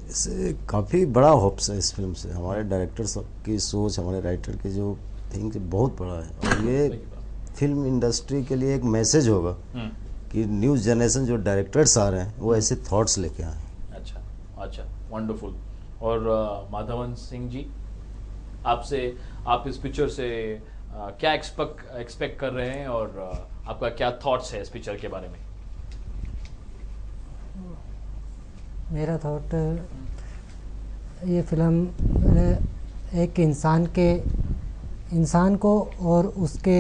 [SPEAKER 6] इससे काफ़ी बड़ा होप्स है इस फिल्म से. हमारे डायरेक्टर की सोच, हमारे राइटर की जो थिंक बहुत बड़ा है, और ये फिल्म इंडस्ट्री के लिए एक मैसेज होगा कि न्यू जनरेशन जो डायरेक्टर्स आ रहे हैं वो ऐसे थॉट्स लेके आए।
[SPEAKER 1] अच्छा अच्छा, वंडरफुल। और माधवन सिंह जी, आपसे, आप इस पिक्चर से क्या एक्सपेक्ट कर रहे हैं और आपका क्या थॉट्स है इस पिक्चर के बारे में?
[SPEAKER 5] मेरा थॉट, ये फिल्म एक इंसान को और उसके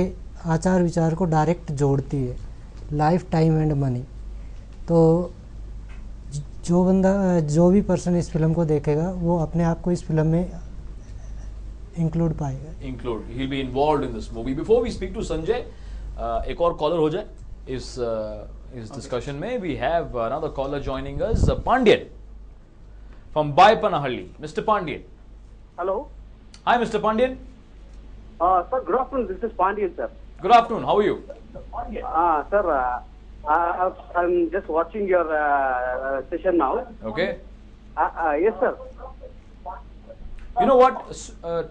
[SPEAKER 5] आचार विचार को डायरेक्ट जोड़ती है, लाइफ, टाइम एंड मनी। तो जो भी पर्सन इस फिल्म को देखेगा वो अपने आप को इस फिल्म में इंक्लूड पाएगा।
[SPEAKER 1] He will be involved in this movie. Before we speak to Sanjay, एक और कॉलर हो जाए इस डिस्कशन में। We have another caller joining us, Pandian from Baipanahalli. Mr. Pandian.
[SPEAKER 9] Hello.
[SPEAKER 1] Hi, Mr. Pandian.
[SPEAKER 9] Sir, good afternoon. This is Pandian, sir.
[SPEAKER 1] Good afternoon. How are you?
[SPEAKER 9] Sir, I'm just watching your session now.
[SPEAKER 1] Okay.
[SPEAKER 9] Yes, sir.
[SPEAKER 1] You know what?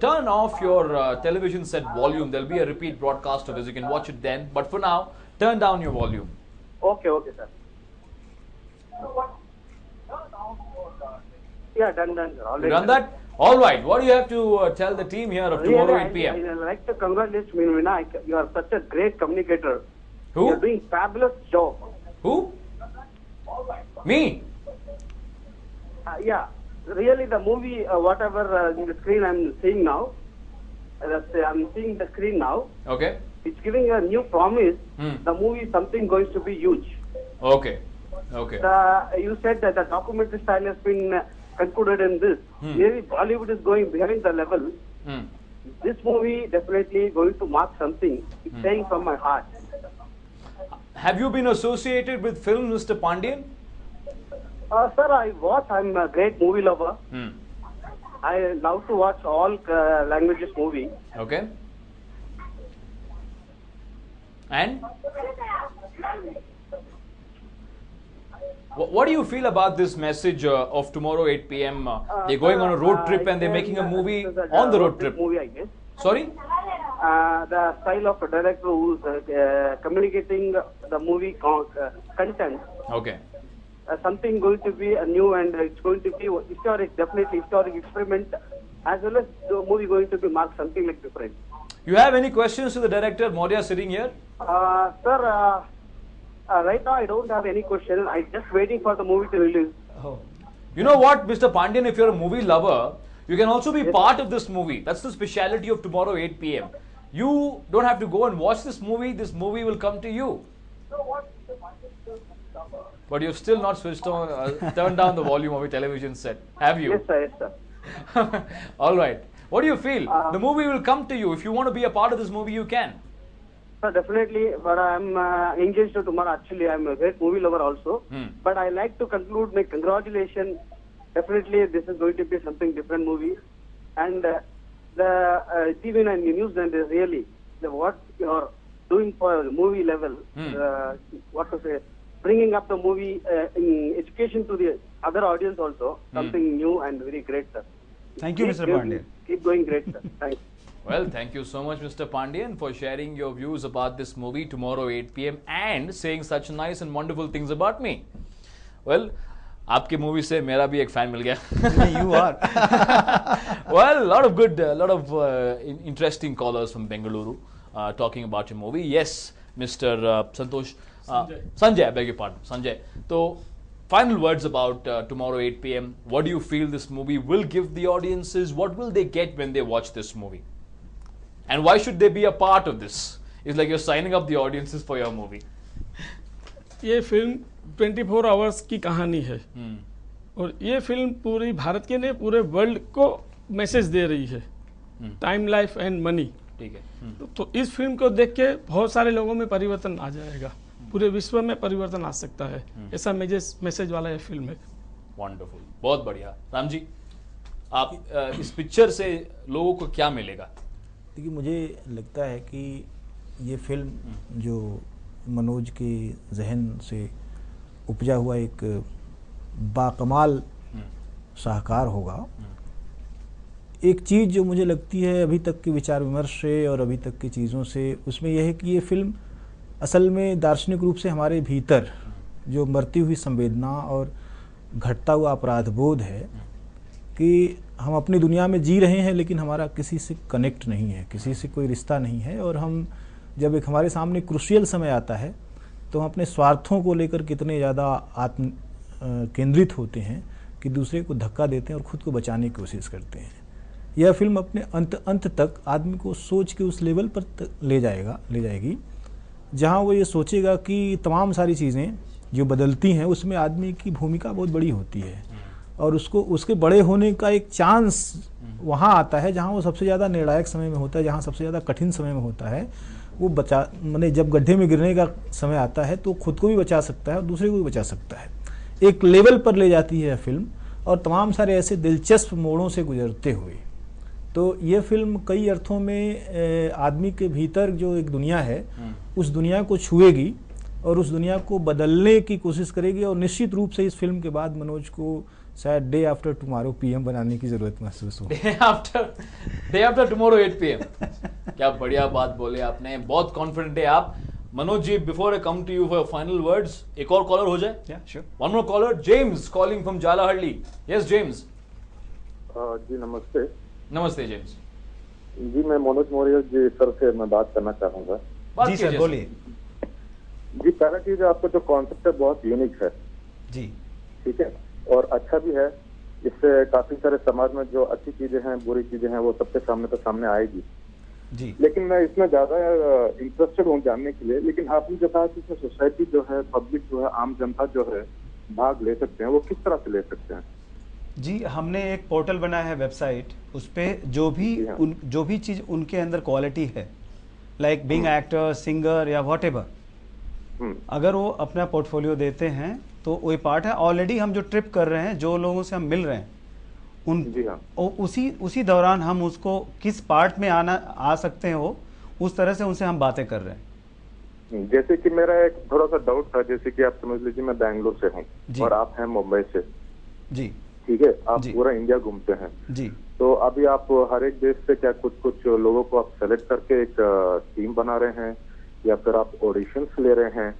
[SPEAKER 1] Turn off your television set volume. There'll be a repeat broadcast of this. You can watch it then. But for now, turn down your volume.
[SPEAKER 9] Okay, sir. Yeah, done, sir. Already.
[SPEAKER 1] You done that? All right. What do you have to tell the team here of tomorrow 8 p.m.?
[SPEAKER 9] I'd like to congratulate Vinayak. You are such a great communicator.
[SPEAKER 1] Who?
[SPEAKER 9] You are doing fabulous job.
[SPEAKER 1] Who? Me?
[SPEAKER 9] Yeah. Really, the movie, whatever in the screen I'm seeing now, I'm seeing the screen now.
[SPEAKER 1] Okay.
[SPEAKER 9] It's giving a new promise. The movie is something going to be huge.
[SPEAKER 1] Okay. Okay.
[SPEAKER 9] You said that the documentary style has been concluded in this. Maybe Bollywood is going behind the level. This movie definitely going to mark something. It's saying from my heart.
[SPEAKER 1] Have you been associated with film, Mr. Pandian?
[SPEAKER 9] Sir, I'm a great movie lover. I love to watch all languages movie.
[SPEAKER 1] Okay. And? What do you feel about this message of tomorrow 8 p.m.? They're going on a road trip and they're making a movie on the road trip.
[SPEAKER 9] Movie, I guess.
[SPEAKER 1] Sorry?
[SPEAKER 9] The style of a director who's communicating the movie content.
[SPEAKER 1] Okay.
[SPEAKER 9] Something going to be new and it's going to be historic, definitely historic experiment, as well as the movie going to be marked something like different.
[SPEAKER 1] You have any questions to the director, Maurya, sitting here?
[SPEAKER 9] Sir, right now I don't have any question. I'm just waiting for the movie to release.
[SPEAKER 1] You know what, Mr. Pandian, if you're a movie lover, you can also be part of this movie. That's the speciality of tomorrow 8 p.m. You don't have to go and watch this movie will come to you. But you've still not switched on, turned down the volume of your television set, have you?
[SPEAKER 9] Yes, sir. Yes, sir.
[SPEAKER 1] All right. What do you feel? The movie will come to you. If you want to be a part of this movie, you can.
[SPEAKER 9] Sir, definitely. But I'm engaged to tomorrow. Actually, I'm a great movie lover also. But I like to conclude my congratulations. Definitely, this is going to be something different movie. And the TV and news and really what you're doing for movie level. What to say? Bringing up the movie in education to the other audience also, something new and very great, sir.
[SPEAKER 2] Thank you, Mr. Pandian.
[SPEAKER 9] Keep going great, sir. Thanks.
[SPEAKER 1] Well, thank you so much, Mr. Pandian, for sharing your views about this movie tomorrow 8 p.m. and saying such nice and wonderful things about me. Well, आपके movie से मेरा भी एक fan मिल गया.
[SPEAKER 2] You are.
[SPEAKER 1] Well, a lot of interesting callers from Bengaluru talking about your movie. Yes, Mr. Santosh. Sanjay, I beg your pardon. Sanjay. So, final words about tomorrow 8 p.m. What do you feel this movie will give the audiences? What will they get when they watch this movie? And why should they be a part of this? It's like you're signing up the audiences for your movie.
[SPEAKER 4] ये film 24 hours की कहानी है और ये film पूरी भारत के नहीं पूरे वर्ल्ड को मैसेज दे रही है, टाइम, लाइफ एंड मनी.
[SPEAKER 1] ठीक है.
[SPEAKER 4] तो इस फिल्म को देख के बहुत सारे लोगों में परिवर्तन आ जाएगा, पूरे विश्व में परिवर्तन आ सकता है. ऐसा मैसेज वाला ये फिल्म है.
[SPEAKER 1] वंडरफुल, बहुत बढ़िया. राम जी, आप इस पिक्चर से लोगों को क्या मिलेगा?
[SPEAKER 3] देखिए, मुझे लगता है कि ये फिल्म जो मनोज के जहन से उपजा हुआ एक बाकमाल शाहकार होगा. एक चीज़ जो मुझे लगती है अभी तक के विचार विमर्श से और अभी तक की चीज़ों से, उसमें यह है कि ये फिल्म असल में दार्शनिक रूप से हमारे भीतर जो मरती हुई संवेदना और घटता हुआ अपराध बोध है कि हम अपनी दुनिया में जी रहे हैं लेकिन हमारा किसी से कनेक्ट नहीं है, किसी से कोई रिश्ता नहीं है, और हम जब एक हमारे सामने क्रूशियल समय आता है तो हम अपने स्वार्थों को लेकर कितने ज़्यादा आत्म केंद्रित होते हैं कि दूसरे को धक्का देते हैं और ख़ुद को बचाने की कोशिश करते हैं। यह फिल्म अपने अंत तक आदमी को सोच के उस लेवल पर ले जाएगी जहाँ वो ये सोचेगा कि तमाम सारी चीज़ें जो बदलती हैं उसमें आदमी की भूमिका बहुत बड़ी होती है, और उसको उसके बड़े होने का एक चांस वहाँ आता है जहाँ वो सबसे ज़्यादा निर्णायक समय में होता है, जहाँ सबसे ज़्यादा कठिन समय में होता है। वो माने जब गड्ढे में गिरने का समय आता है तो खुद को भी बचा सकता है और दूसरे को भी बचा सकता है। एक लेवल पर ले जाती है फिल्म, और तमाम सारे ऐसे दिलचस्प मोड़ों से गुजरते हुए। तो ये फिल्म कई अर्थों में आदमी के भीतर जो एक दुनिया है उस दुनिया को छुएगी और उस दुनिया को बदलने की कोशिश करेगी, और निश्चित रूप से इस फिल्म के बाद मनोज को शायद डे आफ्टर टुमारो PM बनाने की जरूरत महसूस हो।
[SPEAKER 1] Day after tomorrow 8 PM। क्या बढ़िया बात बोले आपने, बहुत कॉन्फिडेंट है आप। Manoj ji, before I come to you for final words, एक और कॉलर हो जाए? One more caller, James calling from Jalahalli. Yes James.
[SPEAKER 10] जी नमस्ते।
[SPEAKER 1] नमस्ते जेम्स
[SPEAKER 10] जी, मैं मनोज मौर्य जी सर से मैं बात करना चाहूंगा।
[SPEAKER 2] जी सर बोलिए।
[SPEAKER 10] जी, पहला चीज आपका जो कॉन्सेप्ट है बहुत यूनिक है
[SPEAKER 2] जी,
[SPEAKER 10] ठीक है, और अच्छा भी है। इससे काफी सारे समाज में जो अच्छी चीजें हैं, बुरी चीजें हैं, वो सबके सामने आएगी
[SPEAKER 2] जी।
[SPEAKER 10] लेकिन मैं इसमें ज्यादा इंटरेस्टेड हूँ जानने के लिए। लेकिन आपने जो कहा कि इसमें सोसाइटी जो है, पब्लिक जो है, आम जनता जो है भाग ले सकते हैं, वो किस तरह से ले सकते हैं?
[SPEAKER 2] जी, हमने एक पोर्टल बनाया है, वेबसाइट, उस पर जो भी चीज़ उनके अंदर क्वालिटी है, लाइक बीइंग एक्टर, सिंगर या व्हाटएवर, अगर वो अपना पोर्टफोलियो देते हैं तो वही पार्ट है। ऑलरेडी हम जो ट्रिप कर रहे हैं, जो लोगों से हम मिल रहे हैं, उसी दौरान हम उसको किस पार्ट में आ सकते हैं वो उस तरह से उनसे हम बातें कर रहे हैं।
[SPEAKER 10] जैसे कि मेरा एक थोड़ा सा डाउट था, जैसे कि आप समझ लीजिए मैं बैंगलोर से हूँ और आप हैं मुंबई से
[SPEAKER 2] जी,
[SPEAKER 10] ठीक है, आप पूरा इंडिया घूमते हैं
[SPEAKER 2] जी,
[SPEAKER 10] तो अभी आप हर एक देश से क्या कुछ लोगों को आप सेलेक्ट करके एक टीम बना रहे हैं या फिर आप ऑडिशंस ले रहे हैं?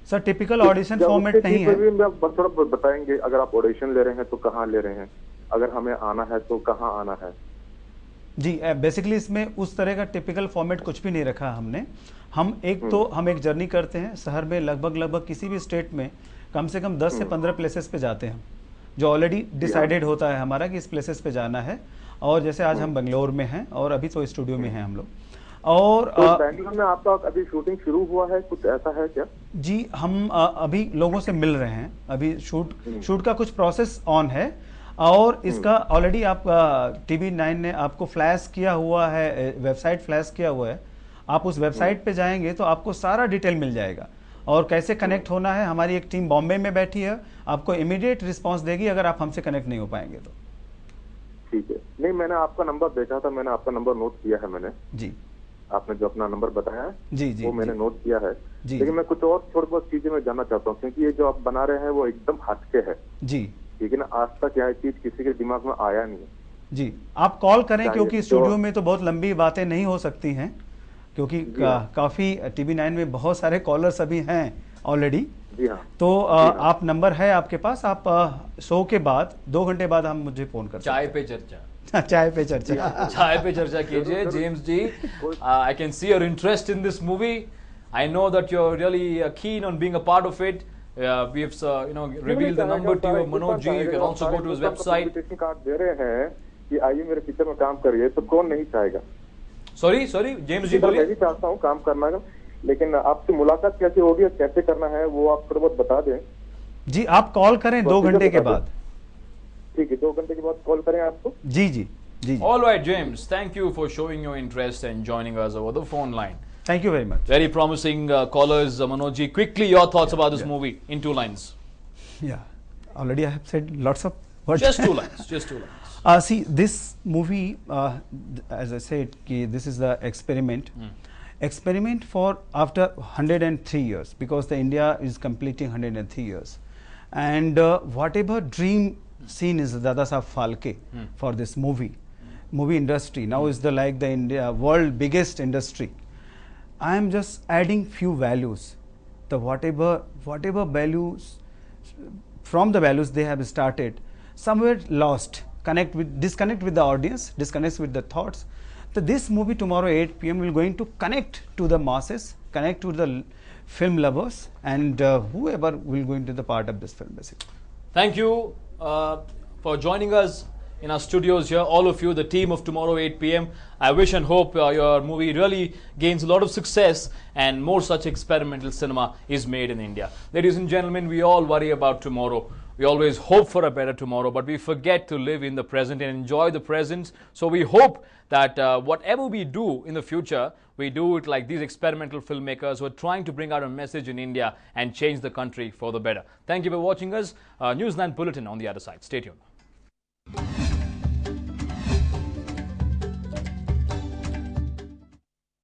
[SPEAKER 2] सर टिपिकल ऑडिशन फॉर्मेट नहीं है।
[SPEAKER 10] थोड़ा बताएंगे, अगर आप ऑडिशन ले रहे हैं तो कहाँ ले रहे हैं, अगर हमें आना है तो कहाँ आना है?
[SPEAKER 2] जी, बेसिकली इसमें उस तरह का टिपिकल फॉर्मेट कुछ भी नहीं रखा हमने। हम एक जर्नी करते हैं शहर में, लगभग किसी भी स्टेट में कम से कम 10 से 15 प्लेसेस पे जाते हैं, जो ऑलरेडी डिसाइडेड होता है हमारा कि इस प्लेसेस पे जाना है। और जैसे आज हम बेंगलोर में हैं और अभी तो स्टूडियो में हैं हम लोग। और
[SPEAKER 10] तो बेंगलोर में आपका अभी शूटिंग शुरू हुआ है, कुछ ऐसा है क्या?
[SPEAKER 2] जी, हम अभी लोगों से मिल रहे हैं, अभी शूट का कुछ प्रोसेस ऑन है, और इसका ऑलरेडी आप TV9 ने आपको फ्लैश किया हुआ है, वेबसाइट फ्लैश किया हुआ है। आप उस वेबसाइट पे जाएंगे तो आपको सारा डिटेल मिल जाएगा, और कैसे कनेक्ट होना है। हमारी एक टीम बॉम्बे में बैठी है, आपको इमीडिएट रिस्पांस देगी अगर आप हमसे कनेक्ट नहीं हो पाएंगे तो।
[SPEAKER 10] ठीक है। नहीं, मैंने आपका नंबर देखा था, मैंने आपका नंबर नोट किया है मैंने जी। आपने जो अपना नंबर बताया है जी, वो मैंने नोट किया है जी। लेकिन मैं कुछ और थोड़ी बहुत चीजें मैं जानना चाहता हूँ, क्योंकि ये जो आप बना रहे हैं वो एकदम हटके है जी, ठीक है ना। आज तक यह चीज किसी के दिमाग में आया नहीं है जी। आप कॉल करें, क्योंकि स्टूडियो में तो बहुत लंबी बातें नहीं हो सकती हैं, क्योंकि काफी TV9 में बहुत सारे कॉलर्स अभी हैं ऑलरेडी जी हाँ। तो आप नंबर है आपके पास, आप शो के बाद 2 घंटे बाद हम मुझे फोन कर
[SPEAKER 1] चाय पे चर्चा
[SPEAKER 2] चाय पे चर्चा
[SPEAKER 1] कीजिए। James ji, I can see your interest in this movie. I know that you are really keen on being a part of it. We have revealed the number to you, Manoj ji. You can also go to his website.
[SPEAKER 10] Card दे रहे हैं कि आइए मेरे picture में काम करिए, तो कौन नहीं चाहेगा?
[SPEAKER 1] सॉरी जेम्स जी बोलिए।
[SPEAKER 10] मैं भी चाहता हूँ काम करना, लेकिन आपसे मुलाकात कैसे होगी और कैसे करना है वो आप थोड़ा बहुत बता दें
[SPEAKER 2] जी। आप कॉल करें 2 घंटे के बाद।
[SPEAKER 10] ठीक है, 2 घंटे के बाद कॉल करें आपको।
[SPEAKER 2] जी जी जी।
[SPEAKER 1] All right, James. Thank you for showing your interest and joining us over the phone line.
[SPEAKER 2] Thank you very much.
[SPEAKER 1] Very promising callers, Manoj ji. Quickly, your thoughts about this movie in 2 lines.
[SPEAKER 2] Yeah, already I have said lots of words.
[SPEAKER 1] Just 2 lines. Just 2 lines.
[SPEAKER 2] See, this movie, as I said, this is the experiment. Experiment for after 103 years, because the India is completing 103 years, and whatever dream seen is Dada Saab Phalke for this movie industry. Now is the like the India world biggest industry. I am just adding few values. The whatever values, from the values they have started, somewhere lost, disconnect with the audience, disconnect with the thoughts. So this movie tomorrow 8 p.m. will going to connect to the masses, connect to the film lovers, and whoever will go into the part of this film basically.
[SPEAKER 1] Thank you for joining us in our studios here, all of you, the team of tomorrow 8 p.m. I wish and hope your movie really gains a lot of success and more such experimental cinema is made in India. Ladies and gentlemen, we all worry about tomorrow. We always hope for a better tomorrow, but we forget to live in the present and enjoy the present. So we hope that whatever we do in the future, we do it like these experimental filmmakers who are trying to bring out a message in India and change the country for the better. Thank you for watching us. Newsland Bulletin on the other side. Stay tuned.